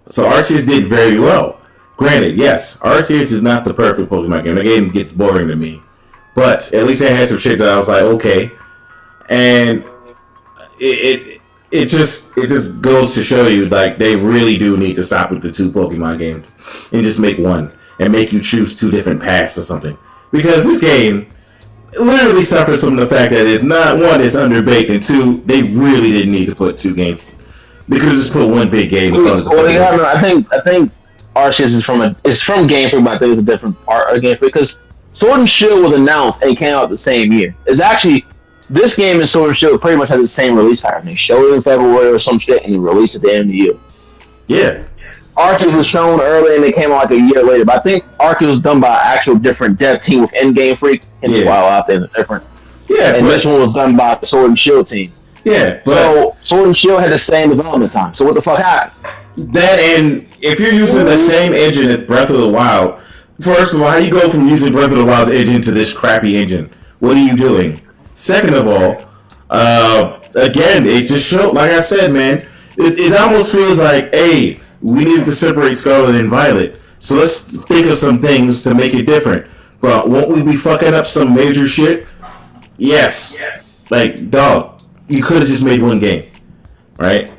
so Arceus did very well. Granted, yes, Arceus is not the perfect Pokemon game. The game gets boring to me. But at least it had some shit that I was like, okay. And it just goes to show you, like, they really do need to stop with the two Pokemon games and just make one and make you choose two different paths or something. Because this game literally suffers from the fact that it's not, one, it's underbaked, and two, they really didn't need to put two games. They could have just put one big game. I think Arceus is from Game Freak, but I think it's a different part of Game Freak because Sword and Shield was announced and came out the same year. It's actually this game and Sword and Shield pretty much has the same release pattern. They showed it in February or some shit and released it at the end of the year. Yeah. Arceus was shown early and it came out like a year later. But I think Arceus was done by an actual different dev team within Game Freak. And while out there is different. Yeah, and this one was done by the Sword and Shield team. Yeah, so Sword and Shield had the same development time. So what the fuck happened? That, and if you're using the same engine as Breath of the Wild, first of all, how do you go from using Breath of the Wild's engine to this crappy engine? What are you doing? Second of all, again, it just showed, like I said, man, it almost feels like, hey, we needed to separate Scarlet and Violet, so let's think of some things to make it different. But won't we be fucking up some major shit? Yes. Like, dog, you could have just made one game, right?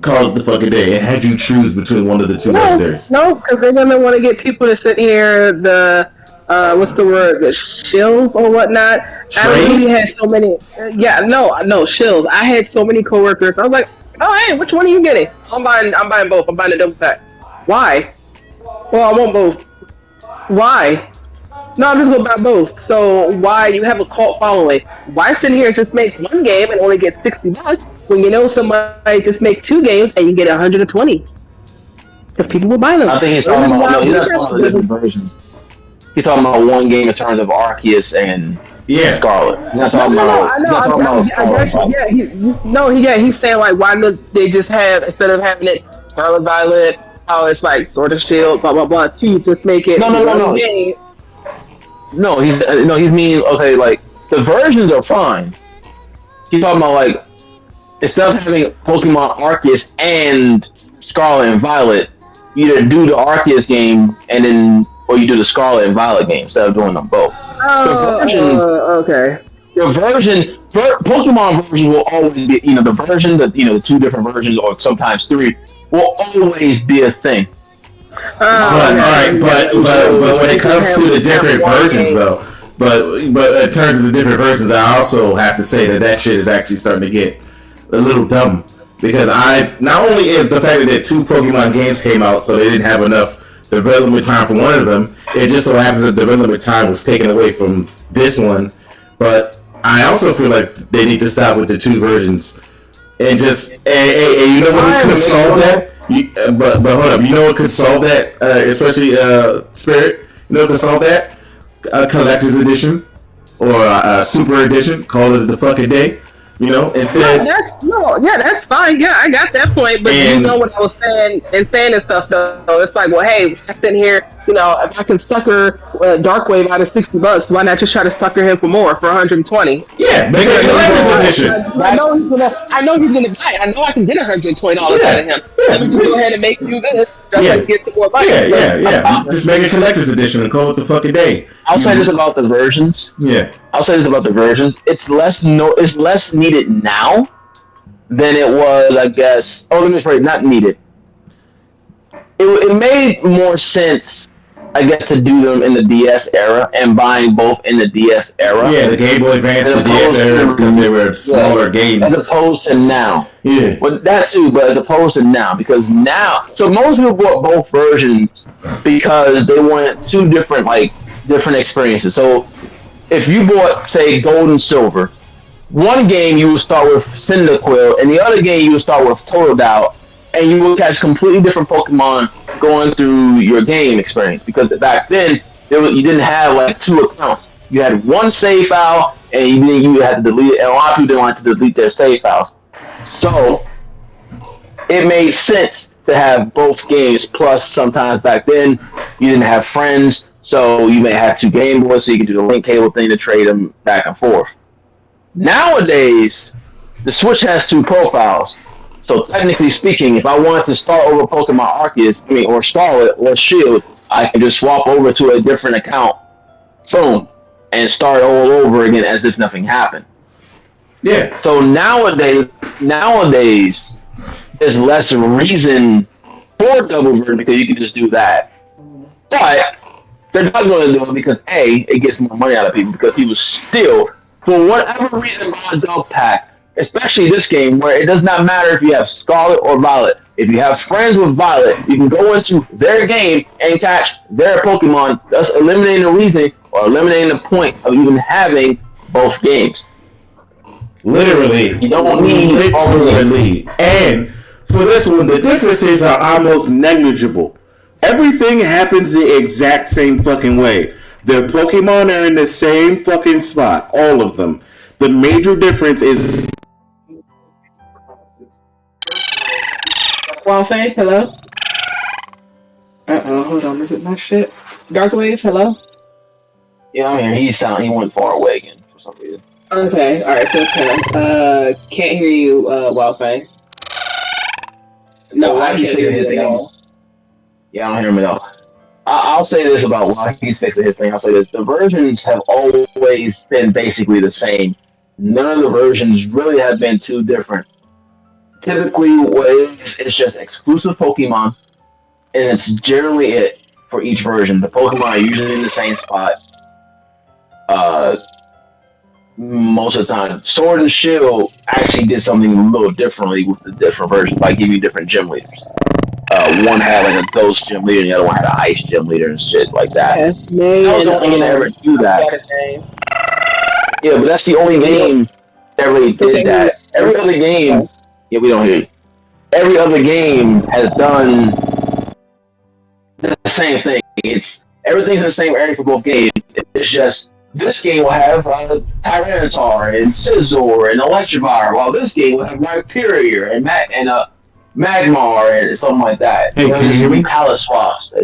Call it the fucking day, and had you choose between one of the two legendaries. No, because they're gonna want to get people to sit here. The what's the word? The shills or whatnot. I really had so many. Shills. I had so many coworkers. I was like, oh hey, which one are you getting? I'm buying both. I'm buying a double pack. Why? Well, I want both. Why? No, I'm just gonna buy both. So why you have a cult following? Why sit here and just make one game and only get $60 when you know somebody just make 2 games and you get 120? Because people will buy them. I think he's talking about he's not talking about different versions. He's talking about one game in terms of Arceus and Scarlet. He's not talking about Scarlet. He's saying like why don't they just have, instead of having it Scarlet Violet, how it's like Sword and Shield, blah blah blah, to just make it no. game. No, he's meaning, okay, like, the versions are fine. He's talking about, like, instead of having Pokemon Arceus and Scarlet and Violet, you either do the Arceus game or you do the Scarlet and Violet game instead of doing them both. Okay. Pokemon version will always be, the 2 different versions, or sometimes 3, will always be a thing. But when it comes to the different versions, though, but in terms of the different versions, I also have to say that shit is actually starting to get a little dumb, because not only is the fact that 2 Pokemon games came out, so they didn't have enough development time for one of them. It just so happened the development time was taken away from this one, but I also feel like they need to stop with the 2 versions and just you know what could solve that? But hold up, you know what could solve that? Especially Spirit, you know what could solve that? Collector's edition or Super edition. Call it the fucking day. You know, instead. That's fine. Yeah, I got that point. But you know what I was saying and stuff though. It's like, well, hey, I sit here. You know, if I can sucker Darkwave out of $60, why not just try to sucker him for 120? Yeah, make a collector's edition. I know he's gonna buy it. I know I can get $120 out of him. Let me just go ahead and make you this. Just get some more money. Yeah. Just make a collector's edition and call it the fucking day. I'll say this about the versions. Yeah. I'll say this about the versions. It's less needed now than it was, I guess. Oh, let me say, not needed. It made more sense, I guess, to do them in the DS era and buying both in the DS era. Yeah, the Game Boy Advance, the DS era, because they were smaller games. As opposed to now. Yeah. But that too, but as opposed to now. Because now, so most people bought both versions because they wanted 2 different experiences. So if you bought, say, Gold and Silver, one game you would start with Cyndaquil, and the other game you would start with Totodile, and you will catch completely different Pokemon going through your game experience. Because back then, you didn't have like 2 accounts. You had one save file, and you had to delete it. And a lot of people didn't want to delete their save files. So it made sense to have both games. Plus, sometimes back then, you didn't have friends, so you may have 2 Game Boys, so you could do the link cable thing to trade them back and forth. Nowadays, the Switch has 2 profiles. So technically speaking, if I wanted to start over Pokemon Arceus, or Scarlet, or Shield, I can just swap over to a different account, boom, and start all over again as if nothing happened. Yeah. So nowadays, there's less reason for double version because you can just do that. But they're not going to do it because it gets more money out of people, because people still, for whatever reason, buy a double pack. Especially this game, where it does not matter if you have Scarlet or Violet. If you have friends with Violet, you can go into their game and catch their Pokemon, thus eliminating the reason or eliminating the point of even having both games. Literally. You don't need literally. And For this one, the differences are almost negligible. Everything happens the exact same fucking way. The Pokemon are in the same fucking spot, all of them. The major difference is Wildfang, hello? Hold on, is it my shit? Darkwave, hello? Yeah, I mean, he went far away again for some reason. Okay, alright, so it's him. Can't hear you, Wildfang. No, I can't hear you at all. Yeah, I don't hear him at all. I'll say this about why he's fixing his thing. I'll say this. The versions have always been basically the same. None of the versions really have been too different. Typically, what it is, it's just exclusive Pokemon, and it's generally it for each version. The Pokemon are usually in the same spot. Most of the time. Sword and Shield actually did something a little differently with the different versions by giving you different gym leaders. One had like a ghost gym leader, and the other one had an ice gym leader and shit like that. Yeah, that was the only game that ever do that. Yeah, but that's the only game that really did that. Every other game, yeah, we don't hear you. Every other game has done the same thing. Everything's in the same area for both games. It's just this game will have Tyranitar and Scizor and Electivire, while this game will have Rhyperior and Magmar and something like that. Hey, can you hear me? Palette swaps.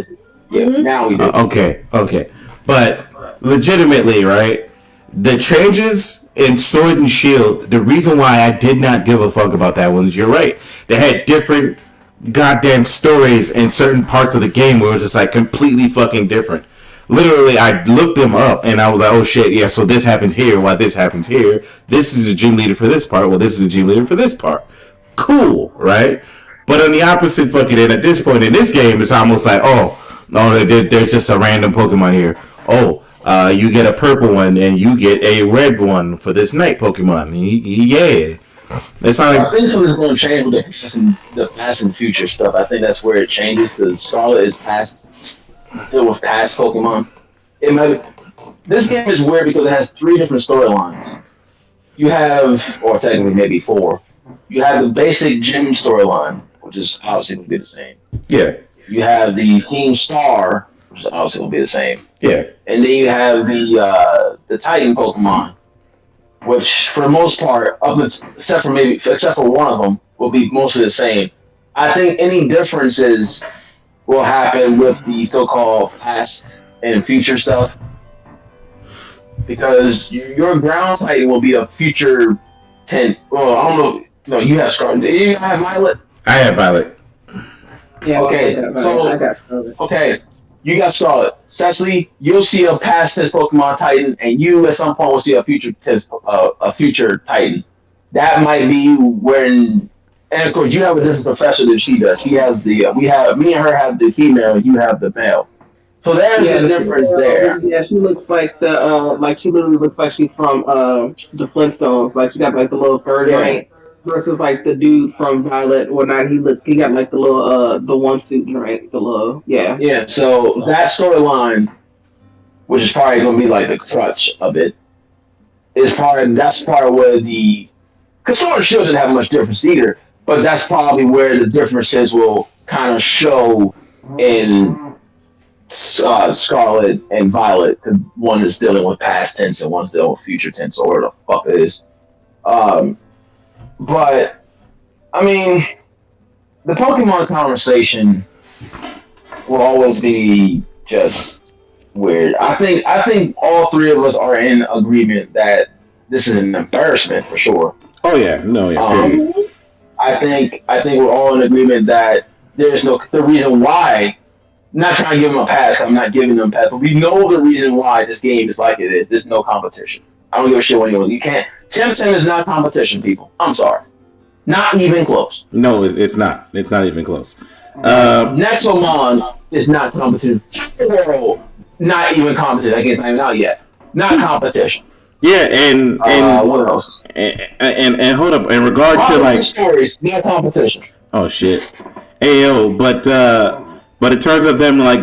Yeah, now we do. Okay. But legitimately, right? The changes in Sword and Shield, the reason why I did not give a fuck about that one is you're right. They had different goddamn stories in certain parts of the game where it was just like completely fucking different. Literally, I looked them up and I was like, oh shit, yeah, so this happens here, while this happens here. This is a gym leader for this part, well, this is a gym leader for this part. Cool, right? But on the opposite fucking end, at this point in this game, it's almost like, there's just a random Pokemon here. You get a purple one and you get a red one for this night Pokemon. Yeah. It's not I think something's going to change with the past and future stuff. I think that's where it changes because Scarlet is still with past Pokemon. This game is weird because it has 3 different storylines. You have, or technically maybe 4. You have the basic gym storyline, which is obviously going to be the same. Yeah. You have the Team Star, which is obviously going to be the same. Yeah. And then you have the Titan Pokemon, which for the most part, except for one of them, will be mostly the same. I think any differences will happen with the so-called past and future stuff, because your ground Titan will be a future 10. Well, I don't know. No, you have Scarlet. Do you have Violet? I have Violet. Yeah. Okay. I got Scarlet. Okay. You got Scarlet. Cecily, you'll see a past tense Pokemon Titan, and you at some point will see a future Titan. That might be when, and of course you have a different professor than she does. She has me and her have the female, and you have the male. So there's a difference there. Yeah, she looks like she literally looks like she's from the Flintstones. Like she got like the little fur joint. Versus like the dude from Violet or not, he got like the little the one suit, right? The little Yeah, so that storyline, which is probably gonna be like the crutch of it, that's part where because Sword and Shield doesn't have much difference either, but that's probably where the differences will kind of show in Scarlet and Violet. Cause one is dealing with past tense and one's dealing with future tense, or whatever the fuck it is. But I mean, the Pokemon conversation will always be just weird. I think all 3 of us are in agreement that this is an embarrassment for sure. Oh yeah, no, yeah. I think we're all in agreement that there's the reason why. I'm not trying to give them a pass. I'm not giving them a pass, but we know the reason why this game is like it is. There's no competition. I don't give a shit what anyone. You can't. Tim is not competition, people. I'm sorry. Not even close. No, it's not. It's not even close. Nexomon is not competition. Not even competition. I guess not even out yet. Not competition. Yeah, and what else? And hold up. In regard to like stories, not competition. Oh shit. Ayo, but in terms of them like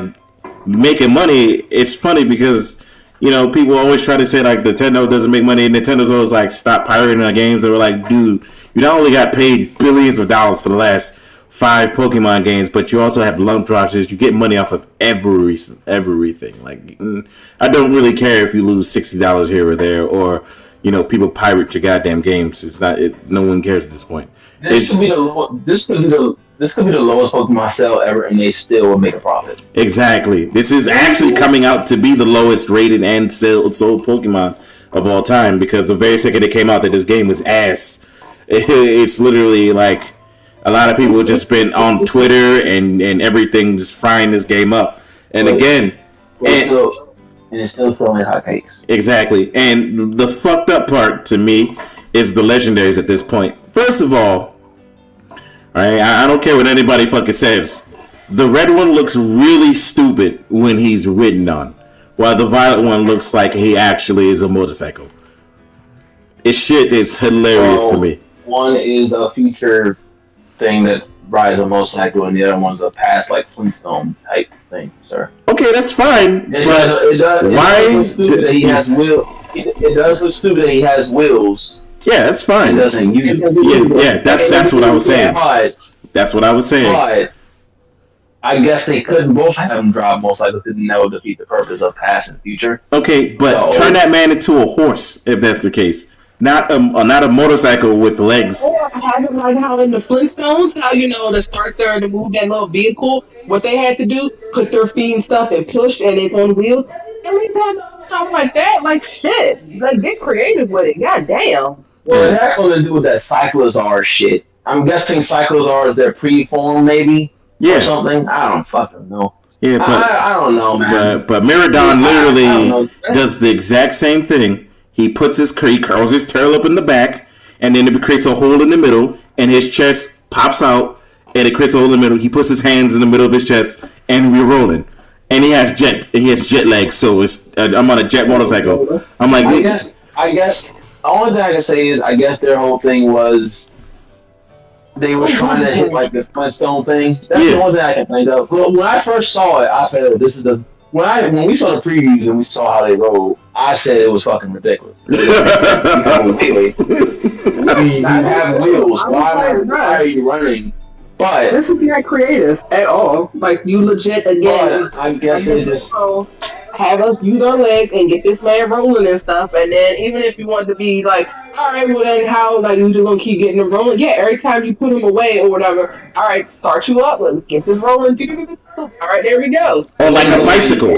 making money, it's funny because people always try to say like Nintendo doesn't make money, and Nintendo's always like stop pirating our games. They were like, dude, you not only got paid billions of dollars for the last 5 Pokemon games, but you also have loot boxes. You get money off of everything. Like, I don't really care if you lose $60 here or there, or people pirate your goddamn games. It's not. No one cares at this point. This could be the lowest Pokemon sale ever, and they still will make a profit. Exactly. This is actually coming out to be the lowest rated and sold Pokemon of all time, because the very second it came out that this game was ass, it's literally like a lot of people have just been on Twitter and everything just frying this game up. And again, it's still selling hotcakes. Exactly. And the fucked up part to me is the legendaries at this point. First of all, I don't care what anybody fucking says. The red one looks really stupid when he's ridden on, while the violet one looks like he actually is a motorcycle. It's hilarious to me. One is a future thing that rides a motorcycle, and the other one's a past like Flintstone type thing, sir. Okay, that's fine. It does look stupid that he has wheels. It does look stupid that he has wheels. Yeah, that's fine. It doesn't use that's what I was saying. That's what I was saying. But I guess they couldn't both have him drive motorcycles, and that would defeat the purpose of past and future. Okay, but turn that man into a horse if that's the case. Not a motorcycle with legs. Or have it like how in the Flintstones, how to start to move that little vehicle, what they had to do, put their feet and stuff and push, and it's on wheels. At least have something like that. Like shit, like get creative with it. God damn. Well, it has something to do with that Cyclozar shit. I'm guessing Cyclozar is their pre-form, maybe, or something. I don't fucking know. Yeah, but I don't know, man. But Miradon literally does the exact same thing. He curls his tail up in the back, and then it creates a hole in the middle, and his chest pops out, and it creates a hole in the middle. He puts his hands in the middle of his chest, and we're rolling. And he has jet legs, so I'm on a jet motorcycle. I'm like, I guess the only thing I can say is I guess their whole thing was they were trying to hit like the Flintstone thing. That's the only thing I can think of. But when I first saw it, I said, "Oh, this is the." When we saw the previews and we saw how they rolled, I said it was fucking ridiculous. You have wheels. Why are you running? But this is not creative at all. Like you legit again. I guess they just have us use our legs and get this man rolling and stuff. And then even if you want to be like, all right, well then how like you just gonna keep getting him rolling? Yeah, every time you put him away or whatever. All right, start you up. Let's get this rolling. All right, there we go. Or like a bicycle.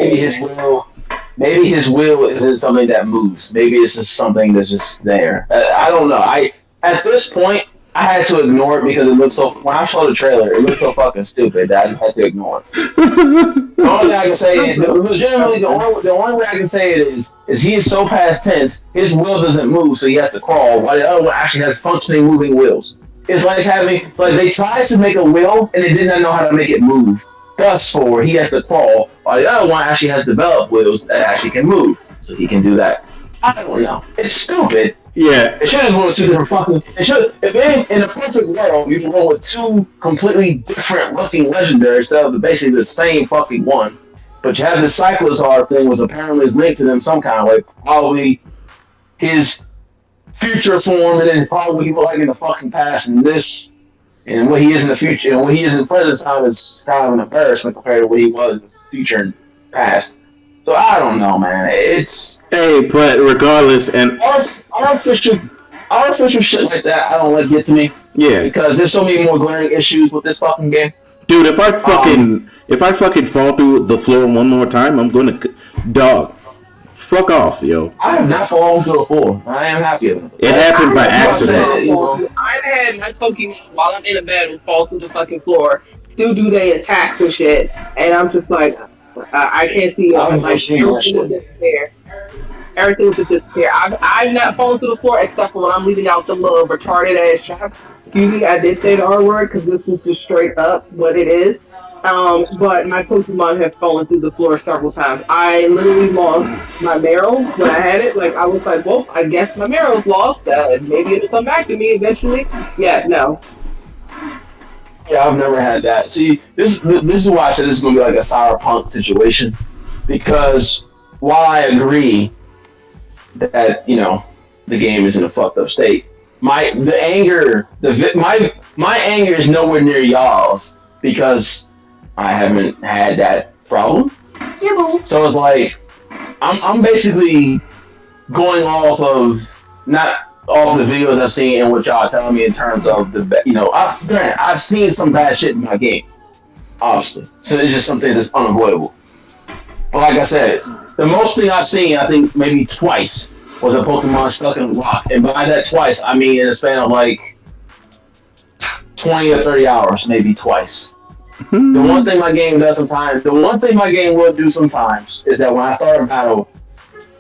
Maybe his will isn't something that moves. Maybe it's just something that's just there. I don't know. At this point, I had to ignore it because it looked so. When I saw the trailer, it looked so fucking stupid that I just had to ignore it. The only thing I can say is, legitimately, the only way I can say it is he is so past tense. His will doesn't move, so he has to crawl. While the other one actually has functioning, moving wheels. It's like they tried to make a wheel and they did not know how to make it move. Thus, he has to crawl, while the other one actually has developed wheels that actually can move, so he can do that. I don't know. It's stupid. Yeah. It should have gone with two different fucking. If in a perfect world, you can go with two completely different looking legendaries instead of basically the same fucking one. But you have this Cyclozar thing, which apparently is linked to them some kind of way. Probably his future form, and then probably what he looked like in the fucking past, and what he is in the future, and what he is in the present time is kind of an embarrassment compared to what he was in the future and past. So I don't know, man. But regardless, and artificial shit like that, I don't let get to me. Yeah, because there's so many more glaring issues with this fucking game. Dude, if I fucking fall through the floor one more time, I'm gonna fuck off, yo. I have not fallen through the floor. I am happy. It happened by accident. I've had my Pokemon while I'm in a battle fall through the fucking floor. Still do they attacks and shit, and I'm just like. I can't see everything will disappear. Everything will disappear. I've not fallen through the floor except for when I'm leaving out the little retarded ass shot. Excuse me, I did say the R word because this is just straight up what it is. But my Pokemon have fallen through the floor several times. I literally lost my Meryl when I had it. Like I was like, well, I guess my Meryl's lost. Maybe it'll come back to me eventually. Yeah, no. Yeah, I've never had that. See, this is why I said this is going to be like a cyberpunk situation. Because while I agree that, the game is in a fucked up state, my anger is nowhere near y'all's because I haven't had that problem. So it's like I'm basically going off of not off the videos I've seen and what y'all are telling me in terms of I've seen some bad shit in my game, obviously. So it's just something that's unavoidable. But like I said, the most thing I've seen, I think maybe twice, was a Pokemon stuck in a rock. And by that twice, I mean in a span of like 20 or 30 hours, maybe twice. The one thing my game will do sometimes is that when I start a battle,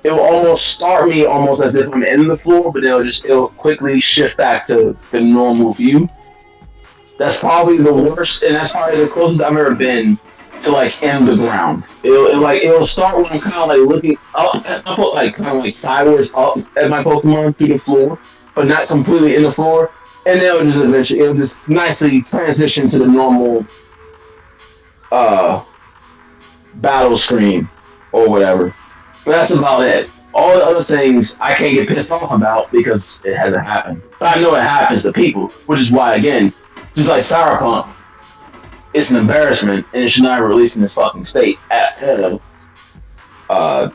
it will almost start me almost as if I'm in the floor, but it'll quickly shift back to the normal view. That's probably the worst, and that's probably the closest I've ever been to like in the ground. It'll start when I'm kind of like looking up, I put like kind of like sideways up at my Pokemon through the floor, but not completely in the floor, and then it'll just nicely transition to the normal battle screen or whatever. But that's about it. All the other things I can't get pissed off about because it hasn't happened. But I know it happens to people, which is why, again, just like Cyberpunk, it's an embarrassment and it should not be released in this fucking state at all.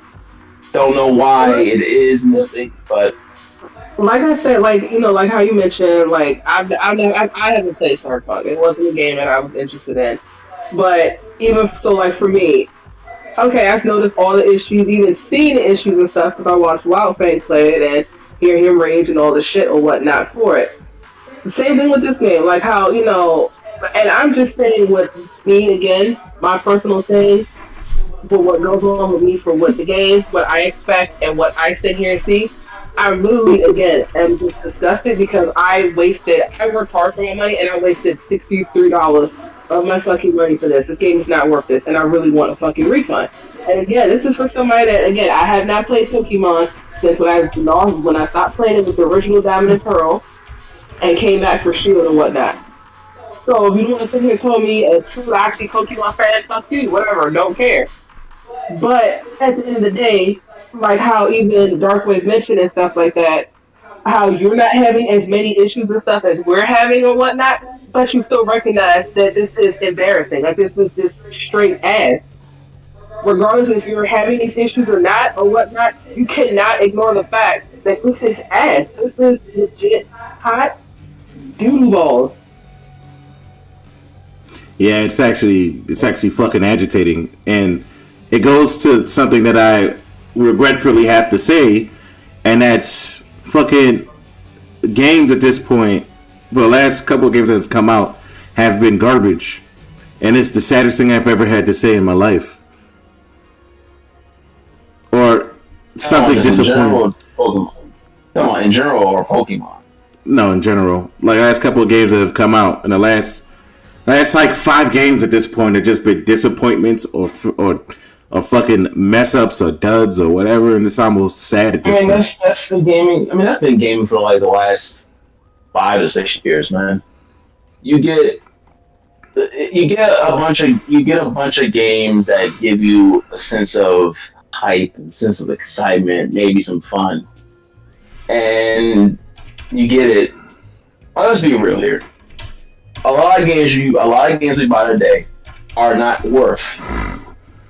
Don't know why it is in this state, but like I said, like like how you mentioned, like I haven't played Cyberpunk. It wasn't a game that I was interested in. But even so, like for me, okay, I've noticed all the issues, even seeing the issues and stuff, because I watched Wildfang play it and hear him rage and all the shit or whatnot for it. The same thing with this game, like how, and I'm just saying with me again, my personal thing, for what goes on with me for what the game, what I expect, and what I sit here and see. I literally, again, am just disgusted because I worked hard for my money and I wasted $63 of my fucking money for this. This game is not worth this and I really want a fucking refund. And again, this is for somebody that, again, I have not played Pokemon since when I stopped playing it with the original Diamond and Pearl and came back for Shield and whatnot. So if you want to sit here and call me a true, actually Pokemon fan, fuck you, whatever, don't care. But at the end of the day, like how even Darkwave mentioned and stuff like that, how you're not having as many issues and stuff as we're having or whatnot, but you still recognize that this is embarrassing. Like this is just straight ass. Regardless if you're having these issues or not or whatnot, you cannot ignore the fact that this is ass. This is legit hot doodle balls. Yeah, it's actually fucking agitating, and it goes to something that I regretfully have to say, and that's fucking games at this point. The last couple of games that have come out have been garbage, and it's the saddest thing I've ever had to say in my life. Or something disappointing. In general or Pokemon? No, in general. Like last couple of games that have come out, and the last like 5 games at this point have just been disappointments or fucking mess ups or duds or whatever, and it's almost sad at this point. That's the gaming. I mean, that's been gaming for like the last 5 to 6 years, man. You get a bunch of games that give you a sense of hype and sense of excitement, maybe some fun, and you get it. Let's be real here. A lot of games we buy today are not worth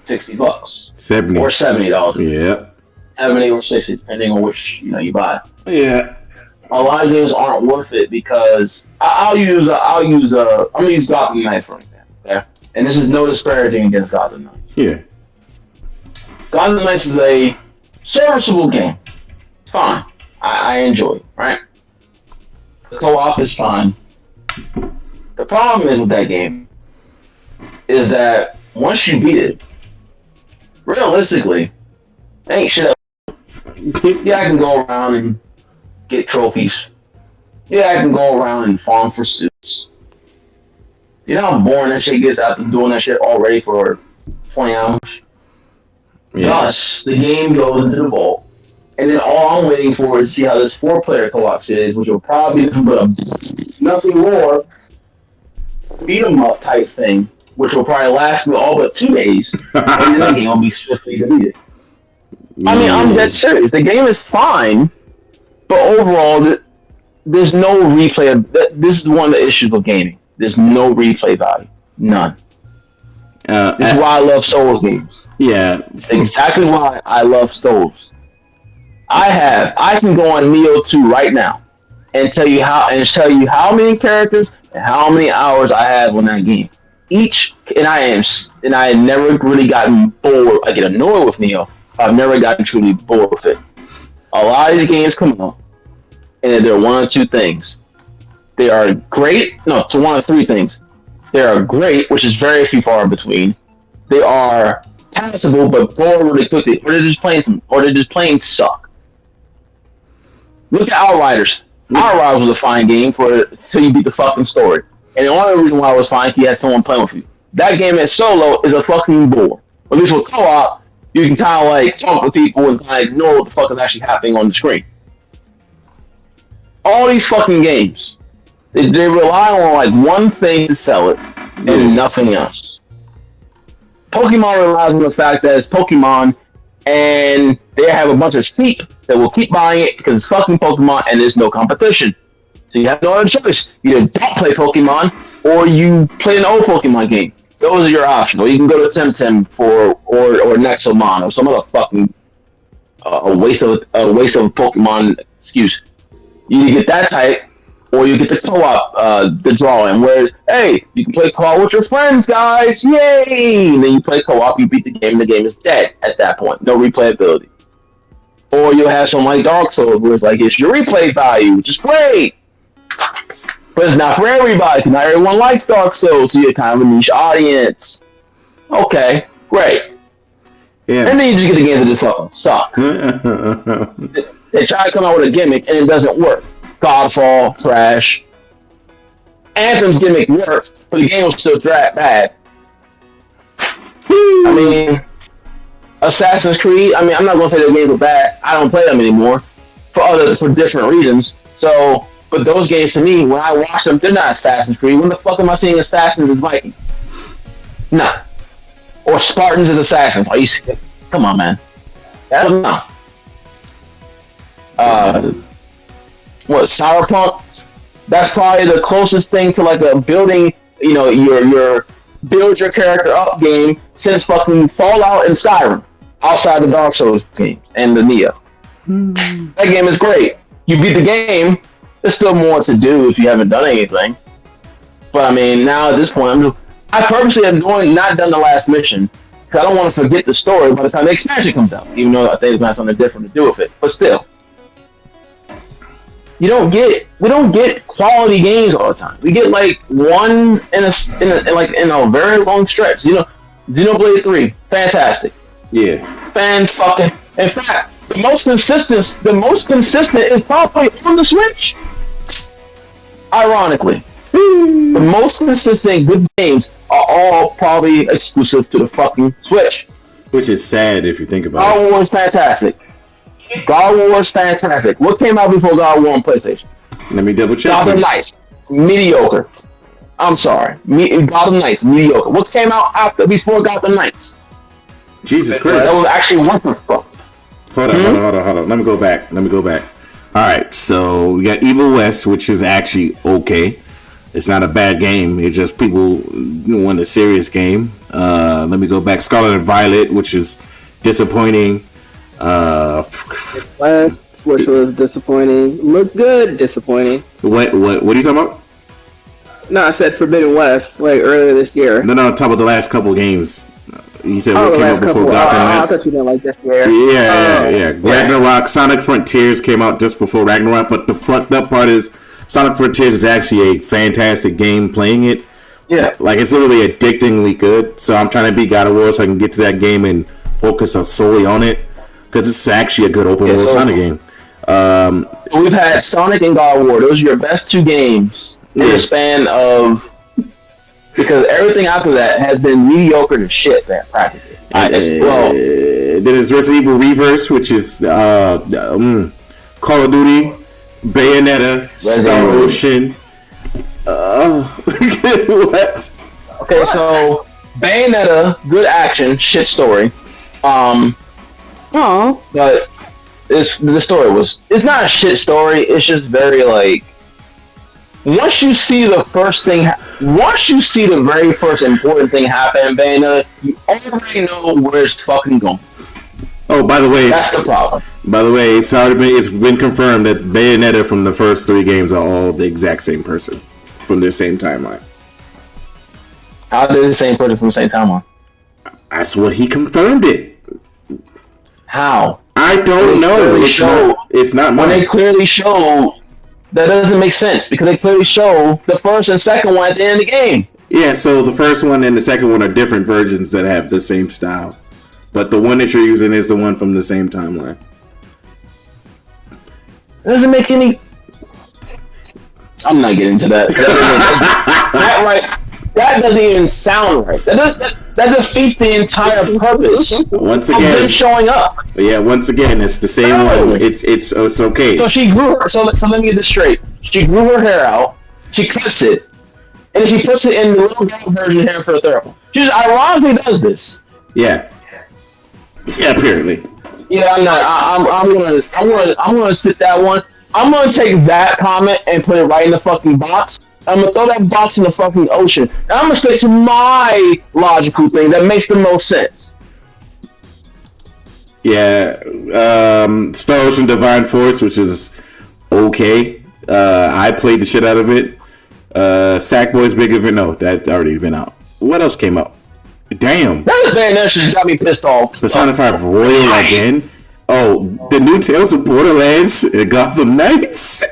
$60, $70 or $70. Yeah, 70 or 60, depending on which you buy. Yeah, a lot of games aren't worth it because I'm gonna use Gotham Knights for example. Okay, and this is no disparaging against Gotham Knights. Yeah, Gotham Knights is a serviceable game. It's fine. I enjoy it. Right. The co-op is fine. The problem is with that game is that once you beat it, realistically, ain't shit. Yeah, I can go around and get trophies. Yeah, I can go around and farm for suits. You know how boring that shit gets after doing that shit already for 20 hours? Yeah. Thus, the game goes into the vault, and then all I'm waiting for is to see how this 4-player co-op series, which will probably be nothing more beat 'em up type thing, which will probably last me all but 2 days, and then the game will be swiftly deleted. Yeah. I mean, I'm dead serious. The game is fine, but overall, there's no replay. This is one of the issues with gaming. There's no replay value. None. This is why I love Souls games. Yeah. It's exactly why I love Souls. I can go on Neo 2 right now and tell you how many characters and how many hours I have on that game. And I have never really gotten bored. I get annoyed with Neo. I've never gotten truly bored with it. A lot of these games come out, and they're one of two things. They are great. No, it's one of three things. They are great, which is very few far in between. They are passable, but bored really quickly, or they're just plain suck. Look at Outriders. Outriders was a fine game until you beat the fucking story. And the only reason why it was fine, you had someone playing with you. That game at solo is a fucking bore. At least with co-op, you can kind of like talk with people and kind of ignore what the fuck is actually happening on the screen. All these fucking games, they rely on like one thing to sell it and nothing else. Pokemon relies on the fact that it's Pokemon, and they have a bunch of sheep that will keep buying it because it's fucking Pokemon and there's no competition. So you have no other choice. You either don't play Pokemon or you play an old Pokemon game. Those are your options. Or you can go to Temtem or Nexomon or some other fucking a waste of Pokemon excuse. You get that type, or you get the co-op, the drawing, where hey, you can play co-op with your friends, guys, yay! And then you play co-op, you beat the game, and the game is dead at that point. No replayability. Or you'll have something like Dark Souls, where it's like it's your replay value, which is great. But it's not for everybody. Not everyone likes Dark Souls, so you're kind of a niche audience. Okay, great. Yeah. And then you just get the games that just fucking suck. They try to come out with a gimmick, and it doesn't work. Godfall, trash. Anthem's gimmick works, but the game was still bad. I mean, Assassin's Creed, I'm not going to say the games were bad. I don't play them anymore for different reasons. So, but those games to me, when I watch them, they're not Assassin's Creed. When the fuck am I seeing Assassins as Vikings? Nah. Or Spartans as Assassins. Are you come on, man. No. What, Cyberpunk? That's probably the closest thing to like a building, your build your character up game since fucking Fallout and Skyrim, outside the Dark Souls games and the Neo. That game is great. You beat the game, there's still more to do if you haven't done anything. But I mean, now at this point, I purposely am not done the last mission because I don't want to forget the story by the time the expansion comes out, even though I think it's got something different to do with it. But still. We don't get quality games all the time. We get like one in a very long stretch. Xenoblade 3, fantastic. Yeah. Fan-fucking. In fact, the most consistent is probably on the Switch. Ironically. The most consistent good games are all probably exclusive to the fucking Switch. Which is sad if you think about it. God War's fantastic. God War's fantastic. What came out before God War on PlayStation? Let me double check. Gotham Knights, mediocre. I'm sorry, Gotham Knights, mediocre. What came out before Gotham Knights? Jesus Christ. That was actually what the fuck. Hold on. Let me go back. All right, so we got Evil West, which is actually okay. It's not a bad game. It's just people want a serious game. Let me go back. Scarlet and Violet, which is disappointing. West, which was disappointing. Looked good, disappointing. What are you talking about? No, I said Forbidden West, like earlier this year. No, I'm talking about the last couple games. You said what came out before Gotham Knights. I thought you didn't like this year. Yeah. Ragnarok, Sonic Frontiers came out just before Ragnarok, but the fucked up part is Sonic Frontiers is actually a fantastic game playing it. Yeah. Like, it's literally addictingly good, so I'm trying to beat God of War so I can get to that game and focus solely on it. Because it's actually a good open world Sonic game. We've had Sonic and God of War. Those are your best two games in the span of... Because everything after that has been mediocre to shit, man, practically. Then there's Resident Evil Reverse, which is Call of Duty, Bayonetta, Star Ocean. What? Okay, so Bayonetta, good action, shit story. Oh, but the story it's not a shit story. It's just very like once you see the first thing, once you see the very first important thing happen in Bayonetta, you already know where it's fucking going. Oh, by the way, that's the problem. By the way, it's been confirmed that Bayonetta from the first 3 games are all the exact same person from the same timeline. How did the same person from the same timeline? That's what he confirmed it. How? I don't know. It's not when they clearly show. That doesn't make sense because they clearly show the first and second one at the end of the game. Yeah, so the first one and the second one are different versions that have the same style. But the one that you're using is the one from the same timeline. It doesn't make any... I'm not getting into that. That doesn't even sound right. That defeats the entire purpose once again, of them showing up. Yeah, once again, it's the same one. It's okay. So she grew her. So let me get this straight. She grew her hair out. She cuts it, and she puts it in the little girl version hair for the third one. She just ironically does this. Yeah. Yeah, apparently. Yeah, I'm not. I'm gonna sit that one. I'm gonna take that comment and put it right in the fucking box. I'm gonna throw that box in the fucking ocean. And I'm gonna stick to my logical thing that makes the most sense. Yeah, Star Ocean Divine Force, which is okay. I played the shit out of it. Sackboy's Big Event. No, that's already been out. What else came out? Damn. That thing that just got me pissed off. Persona 5 Royal again. Oh, the new Tales of Borderlands, Gotham Knights.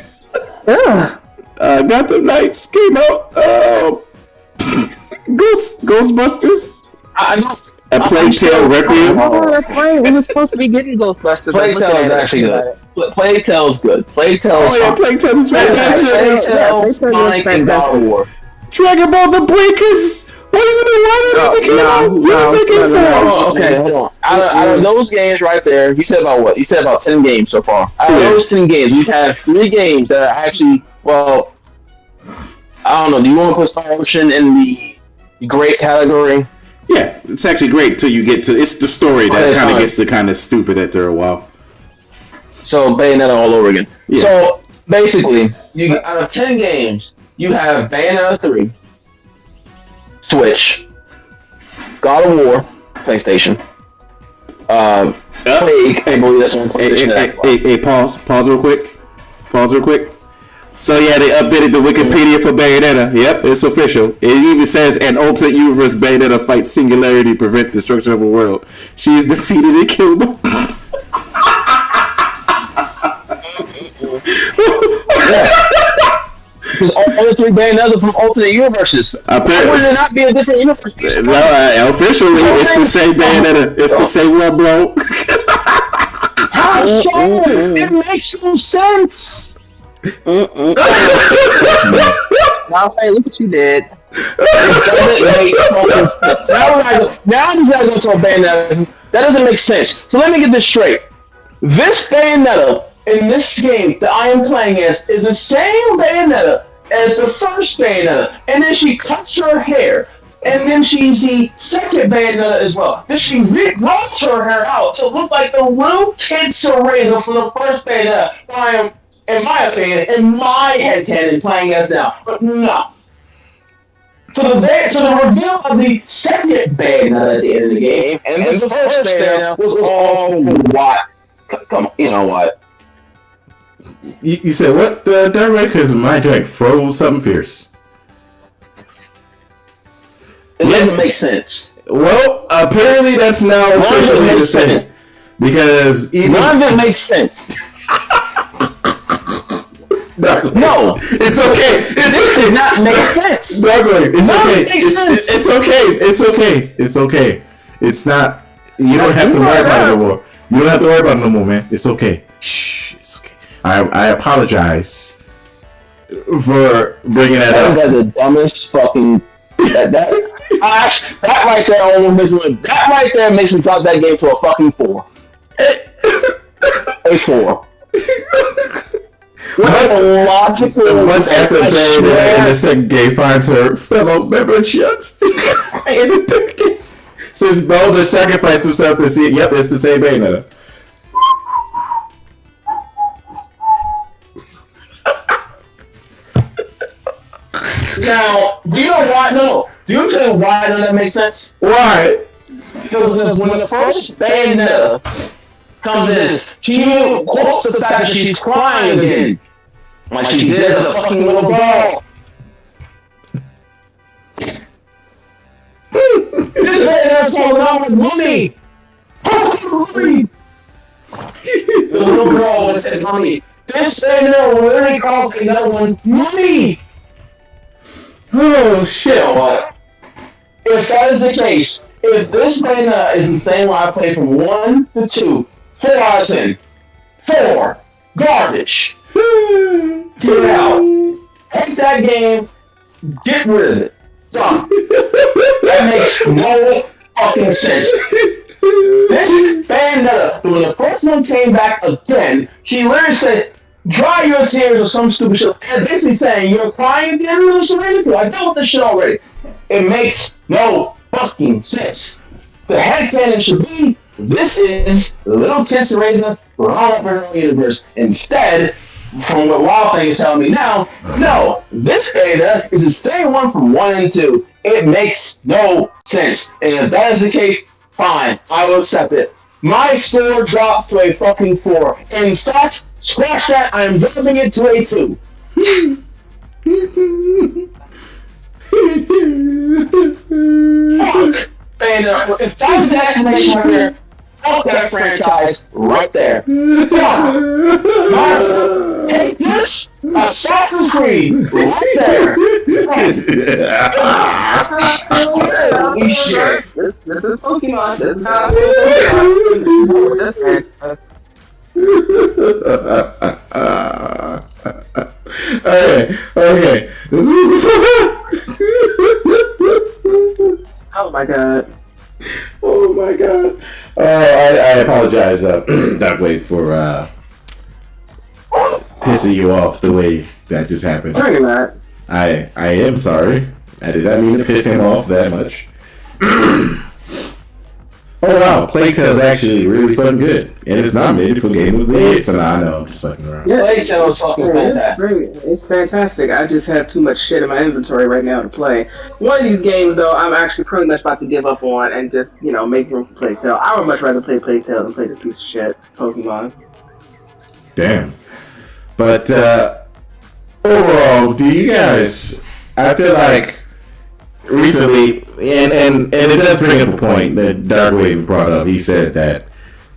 Yeah. Gotham Knights came out. Ghostbusters. I know. A Plague Tale Requiem. We were supposed to be getting Ghostbusters. Plague Tale is actually good. Plague Tale's good. Plague Tale's Plague Tale is fantastic. Plague Tale's Sonic and God of War. Dragon Ball The Breakers. What do you mean? Why did it came out? Okay, hold on. Out of those games right there, you said about what? You said about 10 games so far. Out of those 10 games, we've had 3 games that are actually, well, I don't know. Do you want to put Star Ocean in the great category? Yeah, it's actually great till you get to. It's the story that kind of gets kind of stupid after a while. So Bayonetta all over again. Yeah. So basically, out of 10 games, you have Bayonetta 3, Switch, God of War, PlayStation. Plague. I believe this one's PlayStation. Hey, pause real quick. So yeah, they updated the Wikipedia for Bayonetta. Yep, it's official. It even says an alternate universe Bayonetta fights singularity, prevent destruction of a world. She is defeated and killed. Because all the 3 Bayonettas from alternate universes. Apparently, would it not be a different universe? No, officially, it's the same Bayonetta. It's the same one, bro. How so? It makes no sense. Now, hey, look what you did. It doesn't make fucking sense. Now I'm just gotta go to a Bayonetta. That doesn't make sense. So let me get this straight. This Bayonetta in this game that I am playing as is the same Bayonetta as the first Bayonetta, and then she cuts her hair, and then she's the second Bayonetta as well. Then she regrows her hair out to look like the little kid Cereza from the first Bayonetta. I am, in my opinion, in my headcanon, playing as now. But no. So the reveal of the second Bayonetta at the end of the game, and the first Bayonetta was all for what? Come on, you know what? You said what? Direct, because my direct froze something fierce. It doesn't make sense. Well, apparently that's now officially the same. Because even none of it makes sense. No, it's okay. This does not make sense. It's okay. It's okay. It's not. You don't have to worry about it no more. You don't have to worry about it no more, man. It's okay. Shh. It's okay. I apologize for bringing that up. That's the dumbest fucking. That right there almost makes me. That right there makes me drop that game to a fucking 4. A 4. Once after Bayonetta and the second game finds her fellow member Chucks in the third game. Since Boulder sacrificed himself to see it, yep, it's the same Bayonetta. Now, do you know why? No. Do you tell you why none of that makes sense? Why? Because when the first Bayonetta comes in, she quotes the fact that she's crying again. Like she did as a fucking little girl. This Bayonetta told her, Mommy! Mommy! The little girl was saying, Mommy. This Bayonetta literally calls another one, Mommy! Oh shit! You know what? If that is the case, if this Bayonetta is the same way I played from 1 to 2, 4 out of 10. 4. Garbage. Get it out. Take that game. Get rid of it. Done. That makes no fucking sense. This Bayonetta, when the first one came back again, she literally said, dry your tears or some stupid shit. And basically saying, you're crying again, little Serena? I dealt with this shit already. It makes no fucking sense. The headcanon should be, this is the little kiss eraser for all of our universe. Instead, from what Wild Thing is telling me now, no, this data is the same one from 1 and 2. It makes no sense. And if that is the case, fine, I will accept it. My score dropped to a fucking 4. In fact, scratch that, I am dropping it to a 2. Fuck! And if that was the explanation right there, fuck that franchise right there. Take this, Assassin's Creed, right there. Holy shit. This is Pokemon. This is how Okay. Oh my god. Oh my god. I apologize, Doc Wade, for pissing you off the way that just happened. Sorry about that. I am sorry. I did not mean to piss him off that much. Oh wow, Plague Tale's actually really fucking good. And it's nominated for Game of the Year, so I know I'm just fucking around. Yeah, Plague Tale is fucking fantastic. It's fantastic. I just have too much shit in my inventory right now to play. One of these games, though, I'm actually pretty much about to give up on and just, make room for Plague Tale. I would much rather play Plague Tale than play this piece of shit, Pokemon. Damn. But, overall, do you guys, I feel like recently, and it does bring up a point that Darkwave brought up. He said that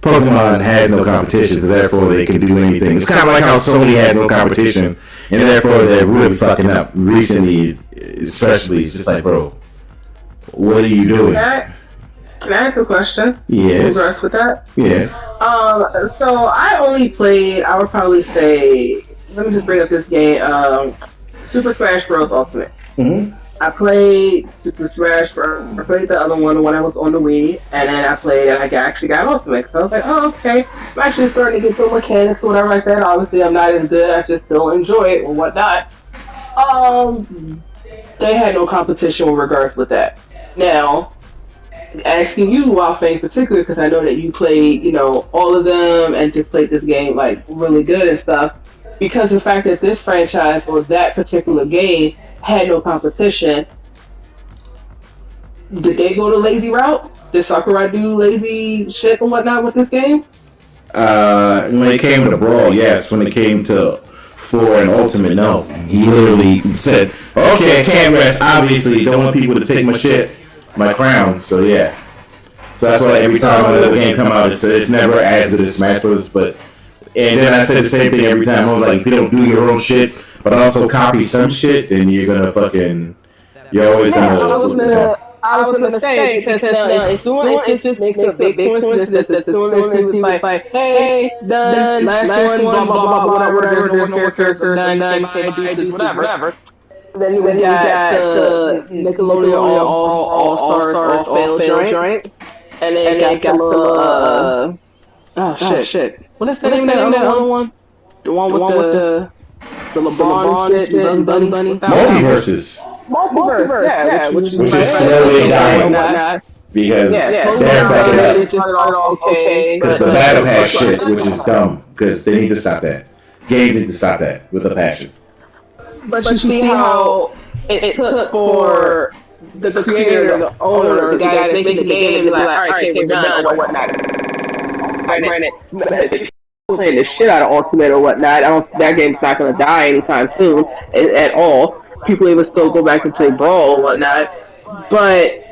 Pokemon has no competition, so therefore they can do anything. It's kind of like how Sony has no competition, and therefore they're really fucking up recently, especially. It's just like, bro, what are you doing? Can I ask a question? Yes. In regards with that? Yes. So I only played, I would probably say, let me just bring up this game, Super Smash Bros. Ultimate. Mm-hmm. I played Super Smash Bros. I played the other one when I was on the Wii, and then I actually got Ultimate. So I was like, oh, okay. I'm actually starting to get the mechanics or whatever like that. Obviously, I'm not as good. I just still enjoy it or whatnot. They had no competition in regards with that. Now, asking you, Wfp in particular, because I know that you played, all of them and just played this game, like, really good and stuff. Because the fact that this franchise or that particular game had no competition, did they go the lazy route? Did Sakurai do lazy shit and whatnot with this game? When it came to Brawl, yes. When it came to 4 and Ultimate, no. He literally said, okay, I can't rest. Obviously, don't want people to take my shit, my crown, so yeah. So that's why every time a game come out, it's never as good as Smash Bros. But and then I said the same thing every time. I was like, if you don't do your own shit, but also copy some shit, then you're always gonna. I was gonna say because as soon as it just makes a big coincidence that as soon as he was like, hey, done, last one, blah blah blah, whatever, characters are done, whatever. Then you got the Nickelodeon All Stars All Fail joint, and then you got the shit. What is the name of that other one? The one with the LeBron shit, Bunny. Multiverses. Multiverse, yeah, which is slowly dying because they're fucking up. Because the battle pass shit, which is dumb, because they need to stop that. Games need to stop that with a passion. But you see how it took for the creator, the owner, the guy that's making the game to be like, all right, okay, we're done, or whatnot. Granted, playing the shit out of Ultimate or whatnot. That game's not going to die anytime soon at all. People even still go back and play Brawl or whatnot. But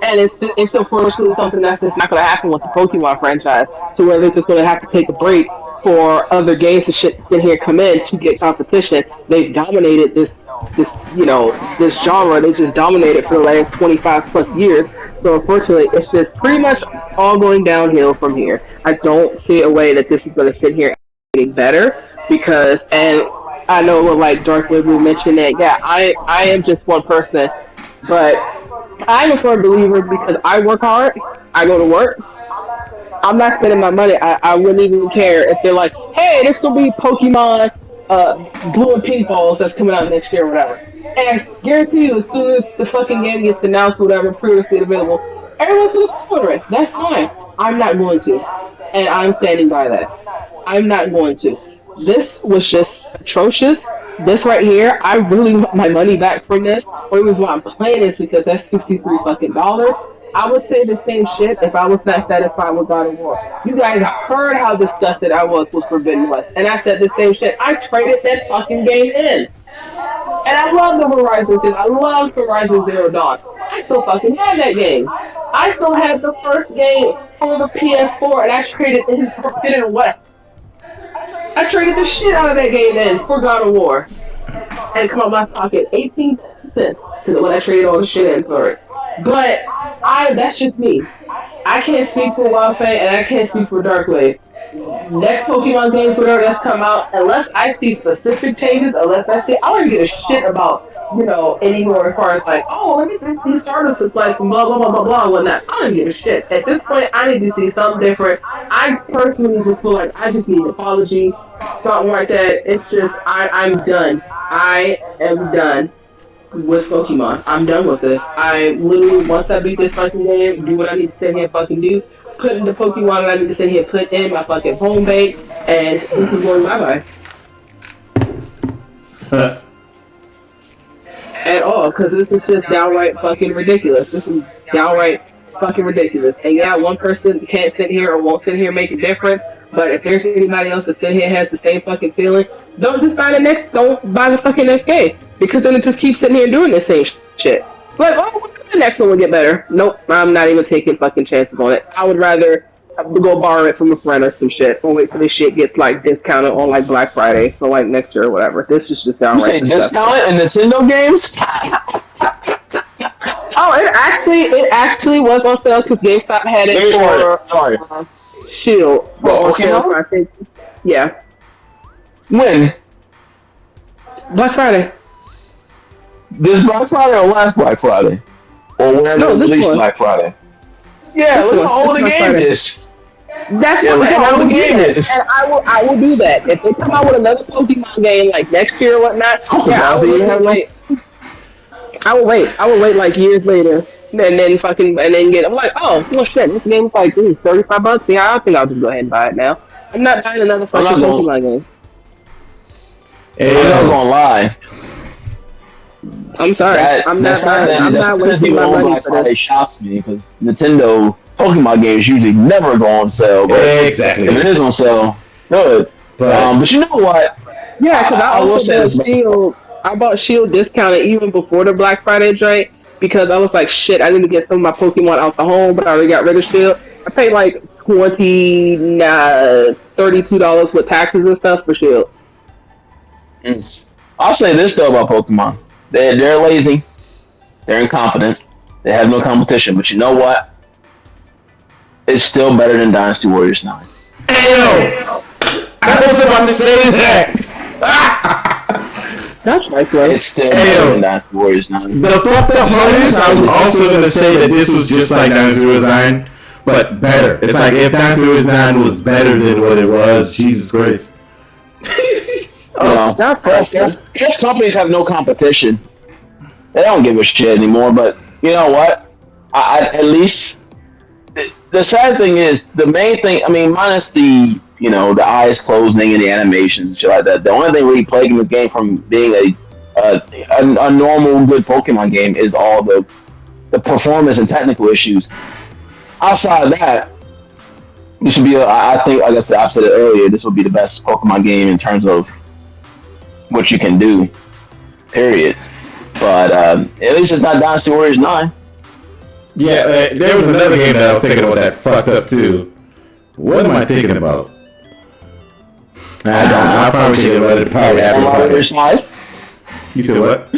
and it's unfortunately something that's just not going to happen with the Pokemon franchise. So where they're just going to have to take a break for other games to sit here and come in to get competition. They've dominated this genre. They just dominated for the last 25 plus years. So unfortunately, it's just pretty much all going downhill from here. I don't see a way that this is going to sit here getting better because, and I know like Dark Liberty mentioned that, yeah, I am just one person, but I'm a firm believer because I work hard, I go to work, I'm not spending my money. I wouldn't even care if they're like, hey, this will be Pokemon Blue and Pink Balls that's coming out next year or whatever. And I guarantee you, as soon as the fucking game gets announced or whatever, pre-order state available, everyone's going to order it. That's fine. I'm not going to. And I'm standing by that. I'm not going to. This was just atrocious. This right here, I really want my money back from this. Or it was why I'm playing this because that's $63 fucking dollars. I would say the same shit if I was not satisfied with God of War. You guys heard how disgusted I was with Forbidden West. And I said the same shit. I traded that fucking game in. And I love the Horizon series. I love Horizon Zero Dawn. I still fucking have that game. I still have the first game on the PS4 and I traded in Forbidden West. I traded the shit out of that game in for God of War. And it come out my pocket 18 cents when I traded all the shit in for it. But that's just me. I can't speak for Wildfang and I can't speak for Darkwave. Next Pokemon games, whatever that's come out, unless I see specific changes, I don't give a shit about, anymore as far as like, oh, let me see these starters look like, blah, blah, blah, blah, blah, whatnot. I don't give a shit. At this point, I need to see something different. I personally just feel like I just need an apology, something like that. It's just, I'm done. I am done with Pokemon. I'm done with this. I literally, once I beat this fucking game, do what I need to sit here and fucking do, put in the Pokemon that I need to sit here and put in my fucking home base, and this is going bye-bye. At all, because this is just downright fucking ridiculous. This is downright fucking ridiculous. And yeah, one person can't sit here or won't sit here and make a difference, but if there's anybody else that sit here and has the same fucking feeling, don't buy the fucking next game. Because then it just keeps sitting here and doing the same shit. Like, oh, the next one will get better. Nope, I'm not even taking fucking chances on it. I would rather go borrow it from a friend or some shit, or wait till this shit gets like discounted on like Black Friday for like next year or whatever. This is just downright discounted in Nintendo games? Oh, it actually was on sale because GameStop had it for Shield. Well, okay, I think. Yeah. When? Black Friday. This Black Friday or last Black Friday? Or whenever it released Black Friday? Yeah, look how old the game is. That's what I will do that. And I will do that. If they come out with another Pokemon game like next year or whatnot, I will wait. I will wait like years later. And then I'm like, oh shit, this game's like $35. Yeah, I think I'll just go ahead and buy it now. I'm not buying another fucking Pokemon game. I'm not gonna lie. I'm sorry. I'm not wasting my money for this. It shocks me because Nintendo Pokemon games usually never go on sale. But exactly. If it is on sale, good. But you know what? Yeah, because I also bought Shield. I bought Shield discounted even before the Black Friday joint because I was like, shit, I need to get some of my Pokemon out the home, but I already got rid of Shield. I paid like $32 with taxes and stuff for Shield. I'll say this though about Pokemon. They're lazy. They're incompetent. They have no competition. But you know what? It's still better than Dynasty Warriors 9. Ayo! I was about to say that! That's right, bro. It's still better than Dynasty Warriors 9. The fucked up part is, I was also going to say that this was just like Dynasty Warriors 9, but better. It's like if Dynasty Warriors 9 was better than what it was, Jesus Christ. If companies have no competition, they don't give a shit anymore. But you know what? I at least the sad thing is the main thing. I mean, minus the the eyes closing and the animations and shit like that. The only thing really plaguing this game from being a A normal good Pokemon game is all the performance and technical issues. Outside of that, this would be, I think, like I said it earlier, this would be the best Pokemon game in terms of what you can do, period. But at least it's not Dynasty Warriors 9. Yeah, there was another game that I was thinking about that fucked up too. What am I thinking about? I don't know. I'll probably think about it probably after the Warriors podcast. 5? You said what?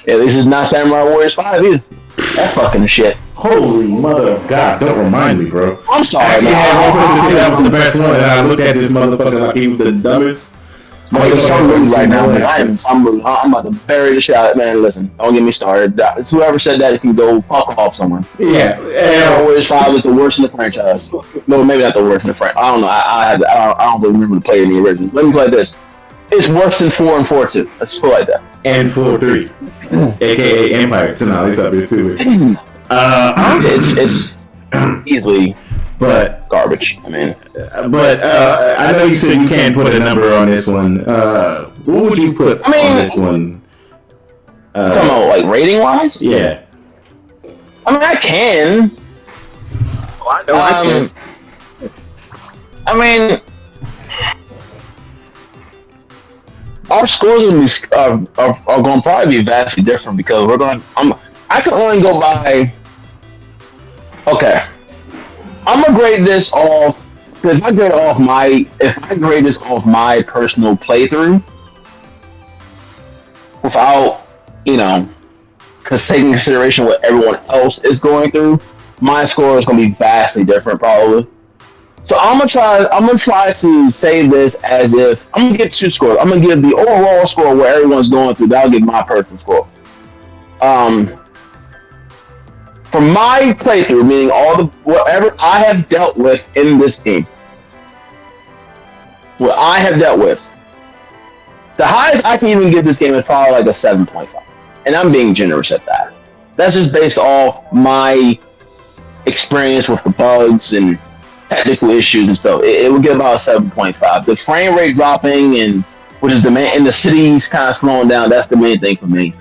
At least it's not Samurai Warriors 5 either. That fucking shit. Holy mother of God, don't remind me, bro. I'm sorry, I actually had one person say man. that was the best one, and I looked at this motherfucker like he was the dumbest. I'm right now, man. I'm about to bury the shit out. Man, listen, don't get me started. Whoever said that can go fuck off somewhere. Yeah. Warriors 5 is the worst in the franchise. No, maybe not the worst in the franchise. I don't know. I don't remember the player in the original. Let me play this. It's worse than 4 and 4-2. Let's put it like that. And 4-3. AKA Empire. So now it's up there too. It's easily but garbage. I mean, but I know you said you can't put a number on this one. What would you put on this one? Come on, like rating wise? Yeah. I mean, I can. I mean, our scores are going to probably be vastly different because I can only go by. Okay, I'm gonna grade this off. If I grade this off my personal playthrough, without because taking into consideration what everyone else is going through, my score is gonna be vastly different probably. So I'm gonna try to say this as if I'm gonna get 2 scores. I'm gonna give the overall score where everyone's going through. That'll give my personal score. For my playthrough, meaning whatever I have dealt with in this game, what I have dealt with, the highest I can even give this game is probably like a 7.5, and I'm being generous at that. That's just based off my experience with the bugs and technical issues and stuff. It would get about a 7.5. The frame rate dropping which is the main, and the cities kind of slowing down. That's the main thing for me.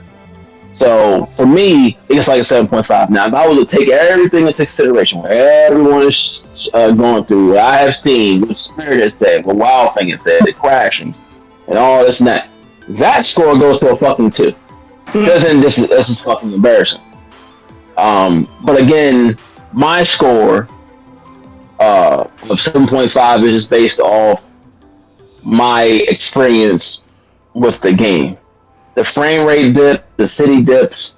So for me, it's like a 7.5. Now, if I was to take everything into consideration, what everyone is going through, what I have seen, what Spirit has said, what Wild Thing has said, the crashings, and all this and that, that score goes to a fucking 2. Because then this is fucking embarrassing. But again, my score of 7.5 is just based off my experience with the game. The frame rate dip, the city dips,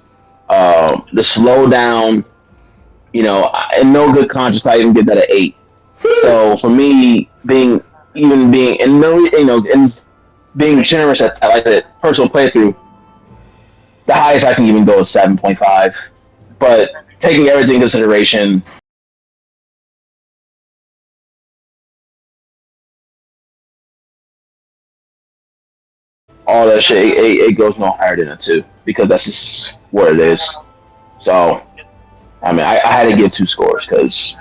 the slowdown, and no good conscience, I even get that at 8. So for me, being generous at that, like that personal playthrough, the highest I can even go is 7.5. But taking everything into consideration, all that shit, it goes no higher than a 2 because that's just what it is. So, I mean, I had to give 2 scores because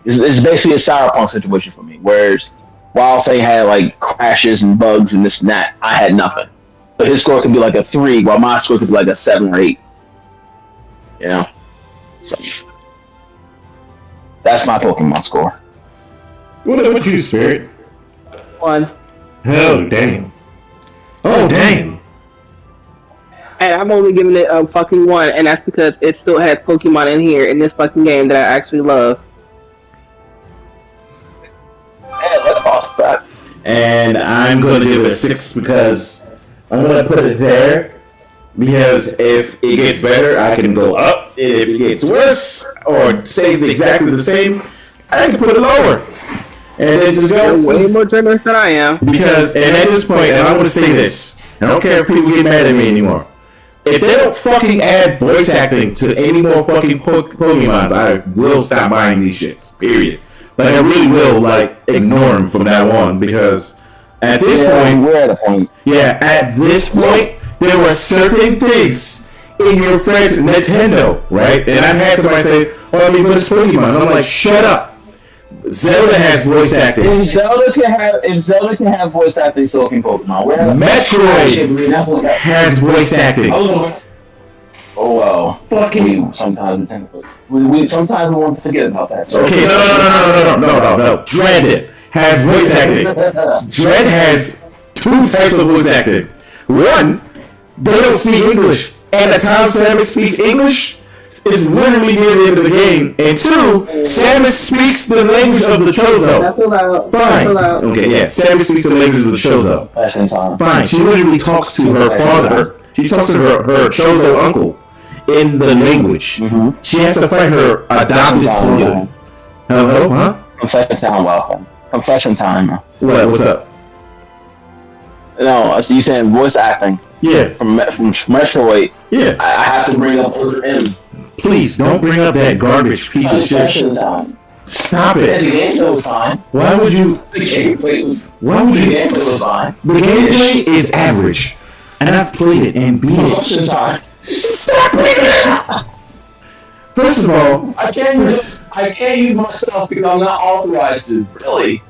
it's basically a Cyberpunk situation for me. Whereas Wild Thing had like crashes and bugs and this and that, I had nothing. So his score could be like a 3, while my score could be like a 7 or 8. So that's my Pokemon score. What about you, Spirit? 1. Oh damn. Oh damn. And I'm only giving it a fucking 1, and that's because it still has Pokemon in here in this fucking game that I actually love. Yeah, that's awesome. That. And I'm going to give it a 6 because I'm going to put it there because if it gets better, I can go up. And if it gets worse or stays exactly the same, I can put it lower. And then just go. You're way more generous than I am. Because, and at this point, and I want to say this, I don't care if people get mad at me anymore. If they don't fucking add voice acting to any more fucking Pokemons, I will stop buying these shits. Period. Like, I really will, ignore them from now on, because at this point, we're at a point. Yeah, at this point, there were certain things in your friend's Nintendo, right? And I've had somebody say, "Oh, I mean, what's Pokemon?" And I'm like, "Shut up! Zelda has voice acting. If Zelda can have voice acting, so can Pokemon. Metroid has voice acting. Oh well. Fucking. Sometimes we want to forget about that. So okay, no. Dread has voice acting. Dread has two types of voice acting. One, they don't speak English, and the time Samus speaks English is literally near the end of the game. And two, Samus speaks the language of the Chozo. Fine. Okay, yeah. Samus speaks the language of the Chozo. Fine. She literally talks to her father. She talks to her Chozo uncle in the language. Mm-hmm. She has to fight her adopted father. Hello, huh? Confession time. What's up? No, so you saying voice acting? Yeah. From Metroid. Yeah. I have to bring up Other M. Please don't bring up that garbage piece of shit. Stop it. The gameplay was fine. Why would you? The gameplay was. Why would you? The gameplay was fine. The gameplay is average, and I've played it and beat it. Stop it! First of all, I can't use my stuff because I'm not authorized to. Really.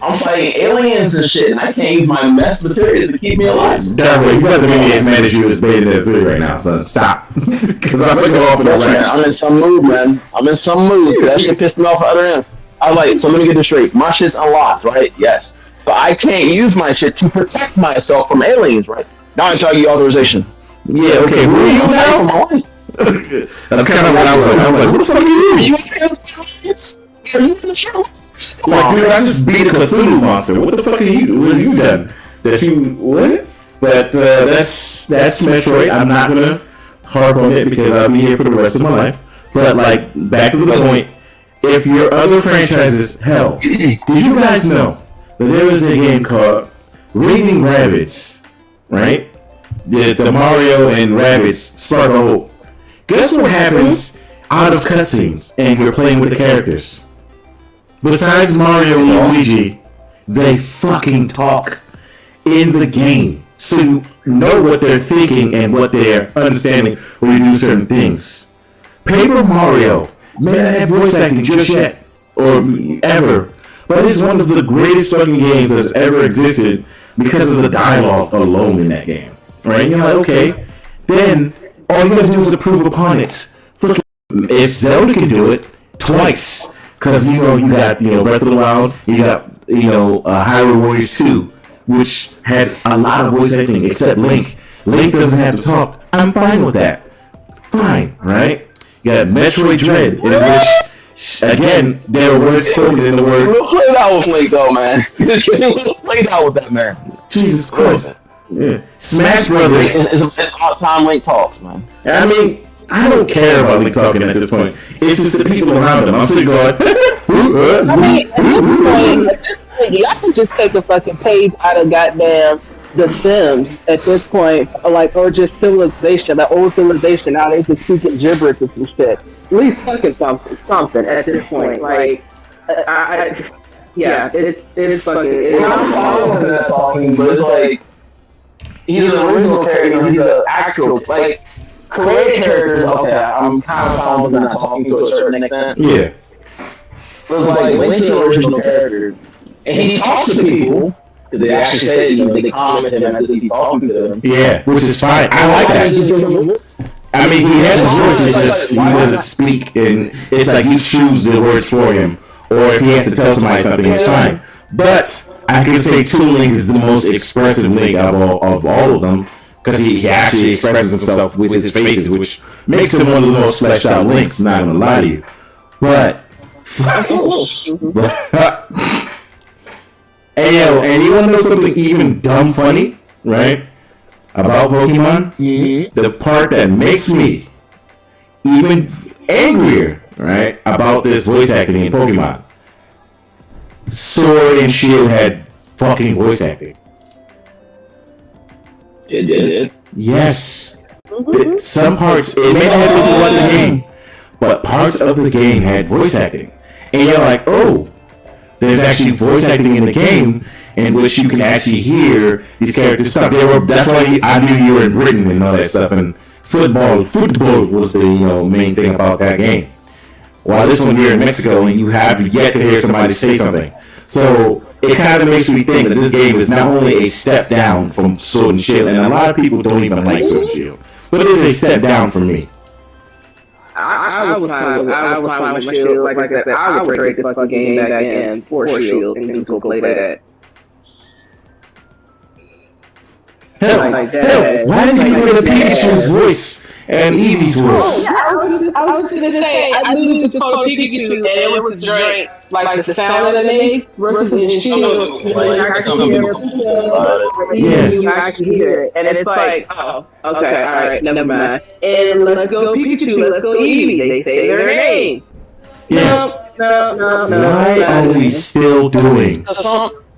I'm fighting aliens and shit, and I can't use my mess materials to keep me alive. Darwin, you got to make me as mad as you as Bayonetta 3 right now, son. Stop. Because I'm going to go off in the right. I'm in some mood, man. I'm in some mood. That shit pissed me off at other ends. So let me get this straight. My shit's unlocked, right? Yes. But I can't use my shit to protect myself from aliens, right? Now I try to get authorization. Yeah, okay. Who are you now? That's kind of what I was like. I was like, who the fuck are you? Are you in the show? Like, dude, I just beat a Cthulhu monster. What the fuck are you? What have you done? That you what? But that's Metroid. I'm not gonna harp on it because I'll be here for the rest of my life. But like, back to the point. If your other franchises, hell, did you guys know that there is a game called Raving Rabbids, right? The Mario and Rabbids Spark of Hope. Guess what happens out of cutscenes and you're playing with the characters? Besides Mario and Luigi, they fucking talk in the game. So you know what they're thinking and what they're understanding when you do certain things. Paper Mario may not have voice acting just yet, or ever, but it's one of the greatest fucking games that's ever existed because of the dialogue alone in that game. Right? You're like, okay, then all you gotta do is improve upon it. Fucking, if Zelda can do it twice, because you got Breath of the Wild, you got Hyrule Warriors 2, which has a lot of voice acting except Link. Link doesn't have to talk. I'm fine with that. Fine, right? You got Metroid Dread, in which again there were words spoken in the word. We'll play that with Link, though, man. We'll play that with that man. Jesus Christ. Yeah. Smash Brothers. It's about time Link talks, man. I mean, I don't care about Link talking at this point. It's just the people around him. I'm sitting going. I mean, at this point, y'all can just take a fucking page out of goddamn The Sims at this point, or just Civilization, that old Civilization. Now they just speaking gibberish and some shit. At least fucking something at this point. Like, it's fucking. I'm following that talking, but it's like he's an original character. He's an actual created characters. Okay, I'm kind of following that talking to a certain extent. Yeah. But like Link's an original character, and he talks to people. They actually say they comment him as if he's talking to them. Yeah, which is fine. I like that. I mean, he has his voice. It's just he doesn't speak, and it's like you choose the words for him. Or if he has to tell somebody something, it's fine. But I can say Toon Link is the most expressive Link of all of them, because he actually expresses himself with his faces, which makes him one of the most fleshed out Links. Not gonna lie to you, but. Hey yo, and you wanna know something even dumb funny, right? About Pokemon? Mm-hmm. The part that makes me even angrier, right, about this voice acting in Pokemon. Sword and Shield had fucking voice acting. It did. Yes. Some parts, it may not have been throughout the game, but parts of the game had voice acting. And you're like, oh, there's actually voice acting in the game in which you can actually hear these characters talk. That's why I knew you were in Britain and all that stuff. And football was the main thing about that game. while this one here in Mexico, you have yet to hear somebody say something. So it kind of makes me think that this game is not only a step down from Sword and Shield, and a lot of people don't even like Sword and Shield, but it's a step down for me. I was fine with Shield. Like I said, I would break this fucking game back in for Shield and just go play that. Hell, why didn't you hear the Pikachu's voice and Eevee's voice? Yeah, I was gonna say, I literally just called Pikachu and it was Drake, like the sound that it made versus the Shield. You actually hear it, and it's like, oh, okay, all right, never mind. And let's go Pikachu, let's go Eevee. They say their name. Yeah. No. Why are we still doing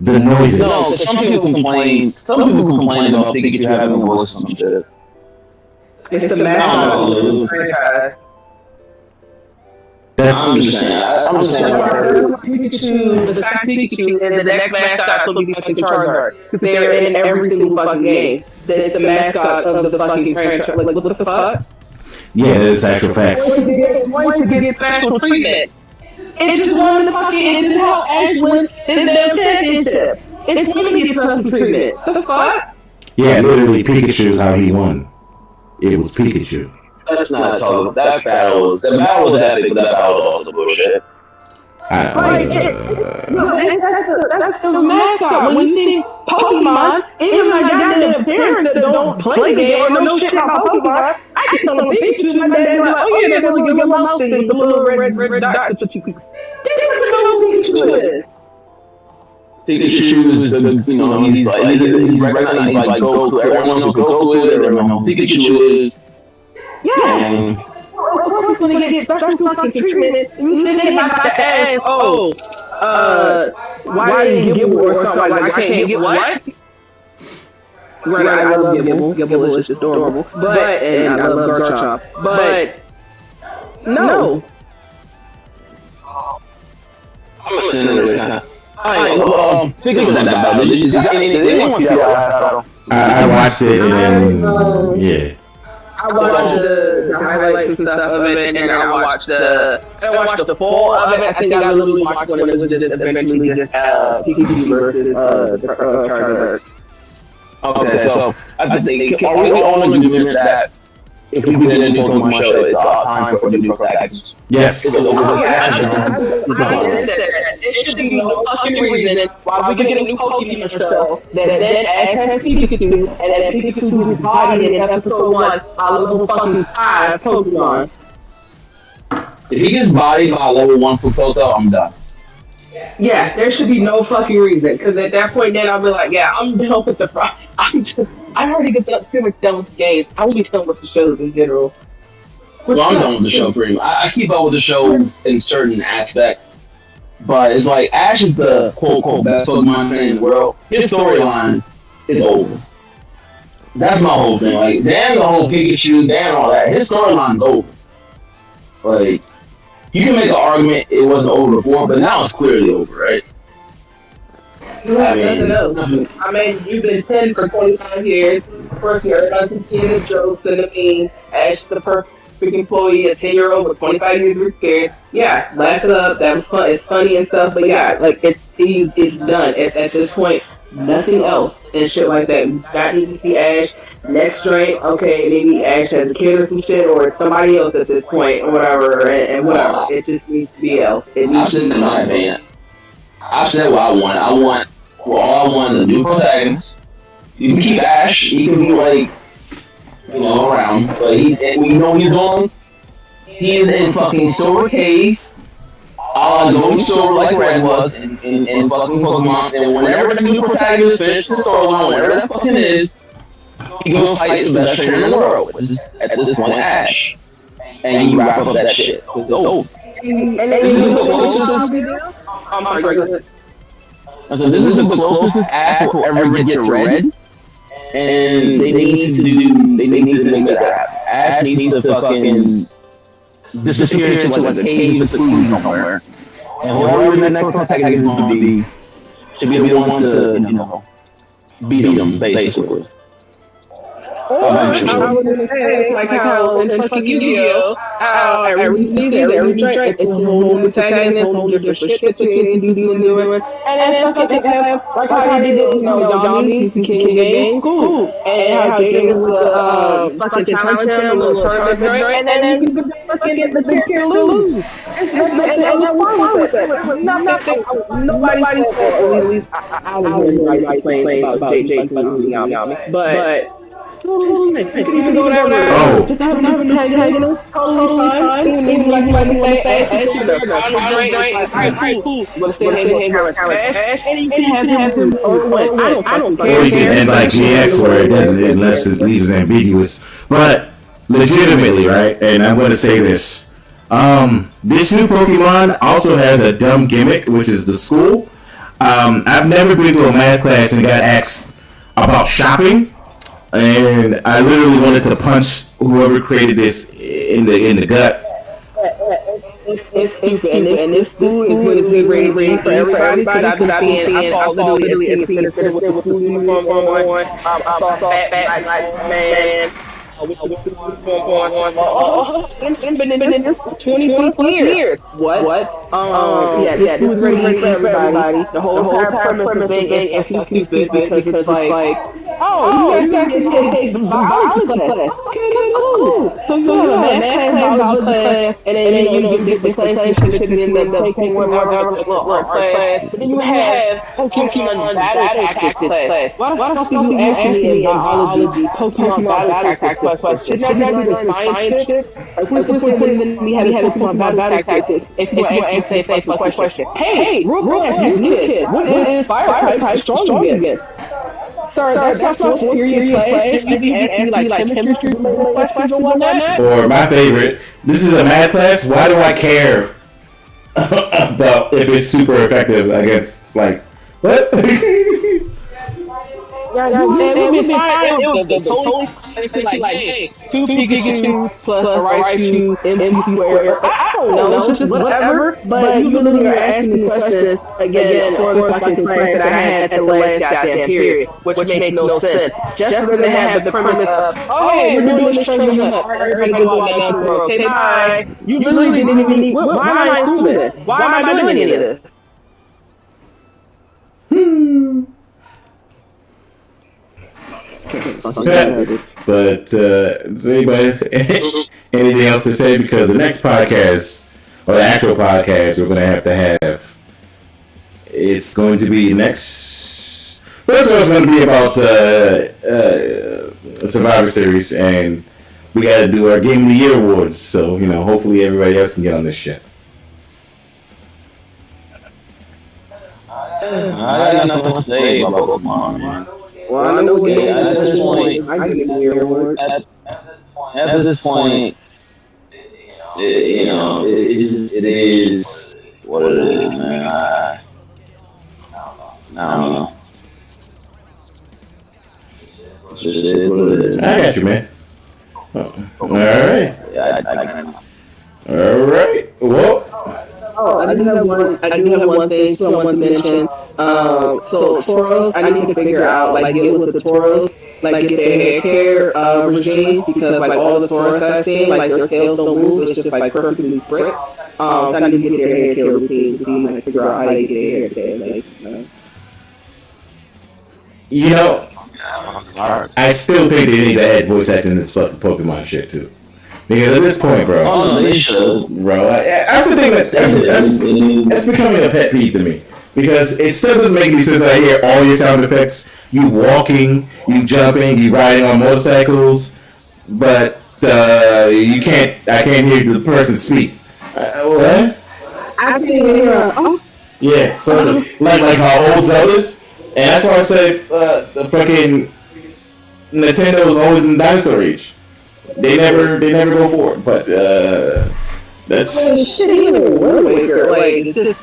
the noises? No, some people complain. Some people complain about Pikachu having a voice or some shit. It's the mascot of the franchise. I'm just saying. Pikachu, the fact Pikachu, and the next mascot will be fucking Charizard. Because they're in every single fucking game. That's the mascot of the fucking franchise. Like, what the fuck? Yeah, that's actual facts. Wanted to get special treatment. It just wanted to fucking, it just how Ash won his damn championship. It's wanting to get special treatment. The fuck? Yeah, literally, Pikachu's how he won. It was Pikachu. That's not talking about that battle. The battle was epic, but that battle was the bullshit. That's the mascot. When you think Pokemon, even my goddamn parents that don't play the game or know shit about Pokemon, I can tell them Pikachu, my dad be like, oh yeah, that's a little mouse thing with the little red dots that you can. They don't know who Pikachu is. Pikachu is the, you know, he's recognized like Goku. Everyone knows who Goku is. Everyone knows who Pikachu is. Yeah. Of course he's gonna get special fucking treatment. You say about the ass, why didn't you Gibble or something like I can't get what? Right, I love Gibble. Gibble is just adorable. But, and I love Garchomp. But, no. I'm a sinner this time. Alright, speaking of that battle, did you want to see that battle? I watched it and then, yeah. I watched the highlights and stuff of it, and then I watched the full of it. I think I literally watched when it was just eventually just Pikachu versus Charizard. Okay, so I think, are we all in agreement that if we get a new Pokemon show, it's time for a new package? Yes. There should be no fucking reason why we get a new Pokemon show that then has Pikachu, and then Pikachu is body in episode 1 by level fucking 5 Pokemon. If he gets bodied by level 1 for Poké, I'm done. Yeah, there should be no fucking reason, because at that point then I'll be like, yeah, I'm done with the I already get pretty much done with the games. I will be done with the shows in general. Well, I'm done with the show pretty much. I keep up with the show in certain aspects, but it's like Ash is the quote-unquote best Pokemon in the world. His storyline is over. That's my whole thing. Like, damn the whole Pikachu, damn all that. His storyline's over. Like, you can make an argument it wasn't over before, but now it's clearly over, right? You have nothing else. I mean, you've been 10 for 25 years. First, you're not seeing the jokes and the mean. Ash, the perfect employee, a 10-year-old with 25 years of experience. Yeah, laugh it up. That was fun. It's funny and stuff, but yeah, like it's done. It's at this point nothing else and shit like that. We got need to see Ash next drink. Okay, maybe Ash has a kid or some shit, or it's somebody else at this point, or whatever, and whatever. It just needs to be else. It needs to be my opinion. I've said what I want. I want a new protagonist. You can keep Ash. He can be like, you know, around, but we know he's doing. He is in fucking Silver Cave. Going Silver like Red was in fucking Pokemon. And whenever the new protagonist finishes the storyline, whatever that fucking is, he goes fight the best trainer in the world, which is at this point Ash. And you wrap up that shit. It's over. I'm sorry, go ahead. So this is the closest Ash will ever get to Red, and they need to make that happen. Ash needs to fucking disappear into like a cave with food somewhere, and whoever the next protagonist is going to be should be the one to, you know, beat him basically. I was gonna say like how in fucking Yu-Gi-Oh, how every season, every drink, it's a whole new protagonist, whole new different shit that you're introducing into it, and then fucking have like how they did, Yami, the king of games, cool, and how Jaden was the fucking challenge him, a little tournament drink, and then you could fucking the kid lose. And I was fine with it. Nobody said, or at least I was hearing nobody complain about Jaden losing Yami, but. Totally fine. Even go whatever. Just have an antagonist. Totally fine. Even like Ash should have alright, cool. But still hate her Ash. And you can have him or I don't care. Or you can end like GX where it doesn't, unless it leaves it ambiguous. But legitimately, right? And I'm going to say this. This new Pokemon also has a dumb gimmick, which is the school. I've never been to a math class and got asked about shopping. And I literally wanted to punch whoever created this in the gut. It's stupid, and this school is going to be ready for everybody. Because I saw literally a scene with the school uniform on. I saw fat man. With the school uniform on. And been in this 20 plus years. What? Yeah, this is ready for everybody. The whole entire premise of being is stupid because it's like. Oh, you actually take the biology class. Okay, cool. So you have a math class, biology class, and then you get the class that should end up taking one more art class. But then you have Pokemon battle tactics class. Why the fuck are you asking me in biology Pokemon battle tactics class? Shouldn't that be the science shit? Like, what's the point in me having Pokemon battle tactics if you answer the fucking question? Hey, real quick, you kid, what is fire type strong again? Sir, that's not your class. Should be asking like chemistry questions or whatnot. Or my favorite, this is a math class. Why do I care about if it's super effective against like what? It would be fine. It totally like, hey, 2 Pikachu plus a Raichu MC squared. I don't know, just whatever. But you literally are asking the question again for the fucking class that I had at the last goddamn period, which makes no sense. Just for them to have the premise of, oh, hey, we're doing this training up. Everybody go down to the road. Okay, bye. You literally didn't even need. Why am I doing this? Why am I doing any of this? But does anybody anything else to say? Because the next podcast, or the actual podcast, we're going to have, it's going to be next. First of all, it's going to be about a Survivor Series, and we got to do our Game of the Year awards. So hopefully everybody else can get on this shit. I got nothing to say about Pokemon, man. Well, I know at this point, I can get your award. At this point, it is what it is, man. I don't know. Just is what it is. I got you, man. All right. Yeah, All right. Well. I do have one thing too I want to mention. So Tauros, I need to figure out get with the Tauros, get their hair care regime, because all the Tauros I've seen, their tails don't move, it's just perfectly spritz. So I need to get their hair care routine to see figure out how they get their hair care. I still think they need to add voice acting in this fucking Pokemon shit too. Because at this point, bro, that's the thing that's becoming a pet peeve to me. Because it still doesn't make any sense that I hear all your sound effects. You walking, you jumping, you riding on motorcycles, but I can't hear the person speak. What? I can hear. Yeah, so like how old Zelda's, and that's why I say the fucking Nintendo is always in the dinosaur age. They never go for it, but that's shit. Even Wind Waker, just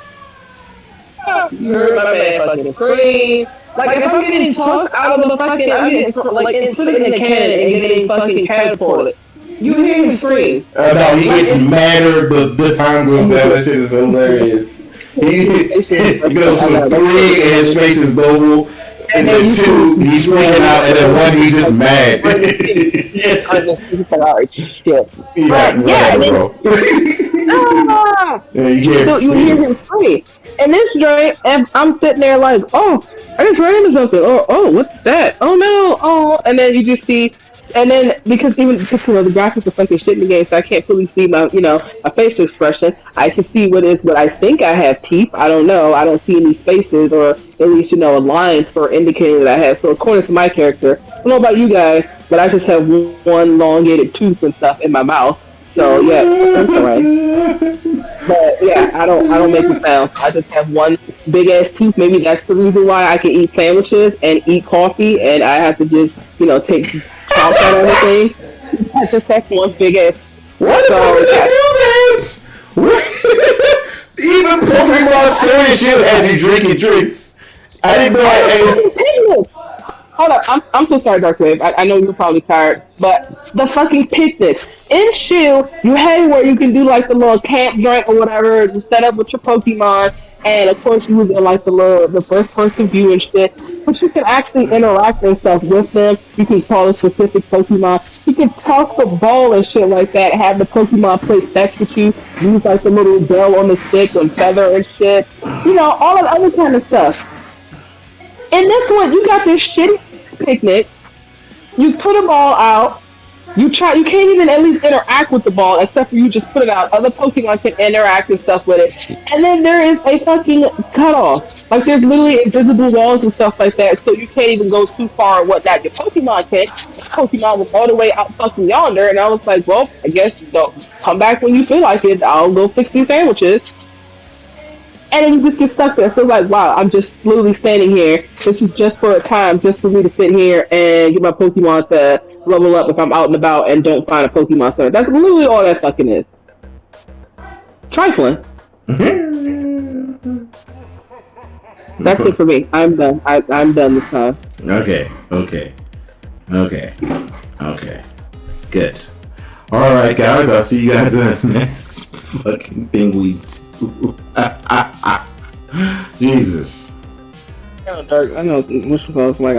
you heard my man fucking scream. If I'm getting talked out of the fucking, I'm getting put in the cannon and getting fucking catapulted. You hear him scream. No, he gets madder the time goes down. That shit is hilarious. He goes from 3 and his face is global. And then two, he's freaking out, and then one, he's just mad. It's like, all right, shit. Yeah, whatever, bro. You hear him scream. And this joint, and I'm sitting there like, oh, I just ran into something. Oh, what's that? Oh no, and then you just see. And then because the graphics are fucking shit in the game, so I can't fully see my my facial expression. I can see what I think I have teeth. I don't know. I don't see any spaces or at least lines for indicating that I have. So according to my character, I don't know about you guys, but I just have one elongated tooth and stuff in my mouth. So yeah, that's alright. But yeah, I don't make a sound. I just have one big ass tooth. Maybe that's the reason why I can eat sandwiches and eat coffee, and I have to just take chomp on everything. I just have one big ass. What the fuck did you do that? Even Pokemon Sword and Shield has you drinking drinks. I didn't know I ate. Hold up, I'm so sorry, Darkwave. I know you're probably tired, but the fucking picnics. In Shield, you had where you can do like the little camp joint or whatever to set up with your Pokemon, and of course you was in like the first person view and shit. But you can actually interact and stuff with them. You can call a specific Pokemon. You can toss the ball and shit like that. Have the Pokemon play fetch with you. Use like the little bell on the stick and feather and shit. All of the other kind of stuff. In this one, you got this shitty picnic. You put a ball out. You can't even at least interact with the ball except for you just put it out. Other Pokemon can interact and stuff with it. And then there is a fucking cutoff. Like there's literally invisible walls and stuff like that, so you can't even go too far and whatnot. Your Pokemon can. Pokemon was all the way out fucking yonder, and I was like, well, I guess come back when you feel like it. I'll go fix these sandwiches. And then you just get stuck there. So like, wow, I'm just literally standing here. This is just for a time, just for me to sit here and get my Pokemon to level up if I'm out and about and don't find a Pokemon Center. That's literally all that fucking is. Trifling. That's it for me. I'm done. I'm done this time. Okay. Good. Alright, guys. I'll see you guys in the next fucking thing we do. Jesus. I know, which was like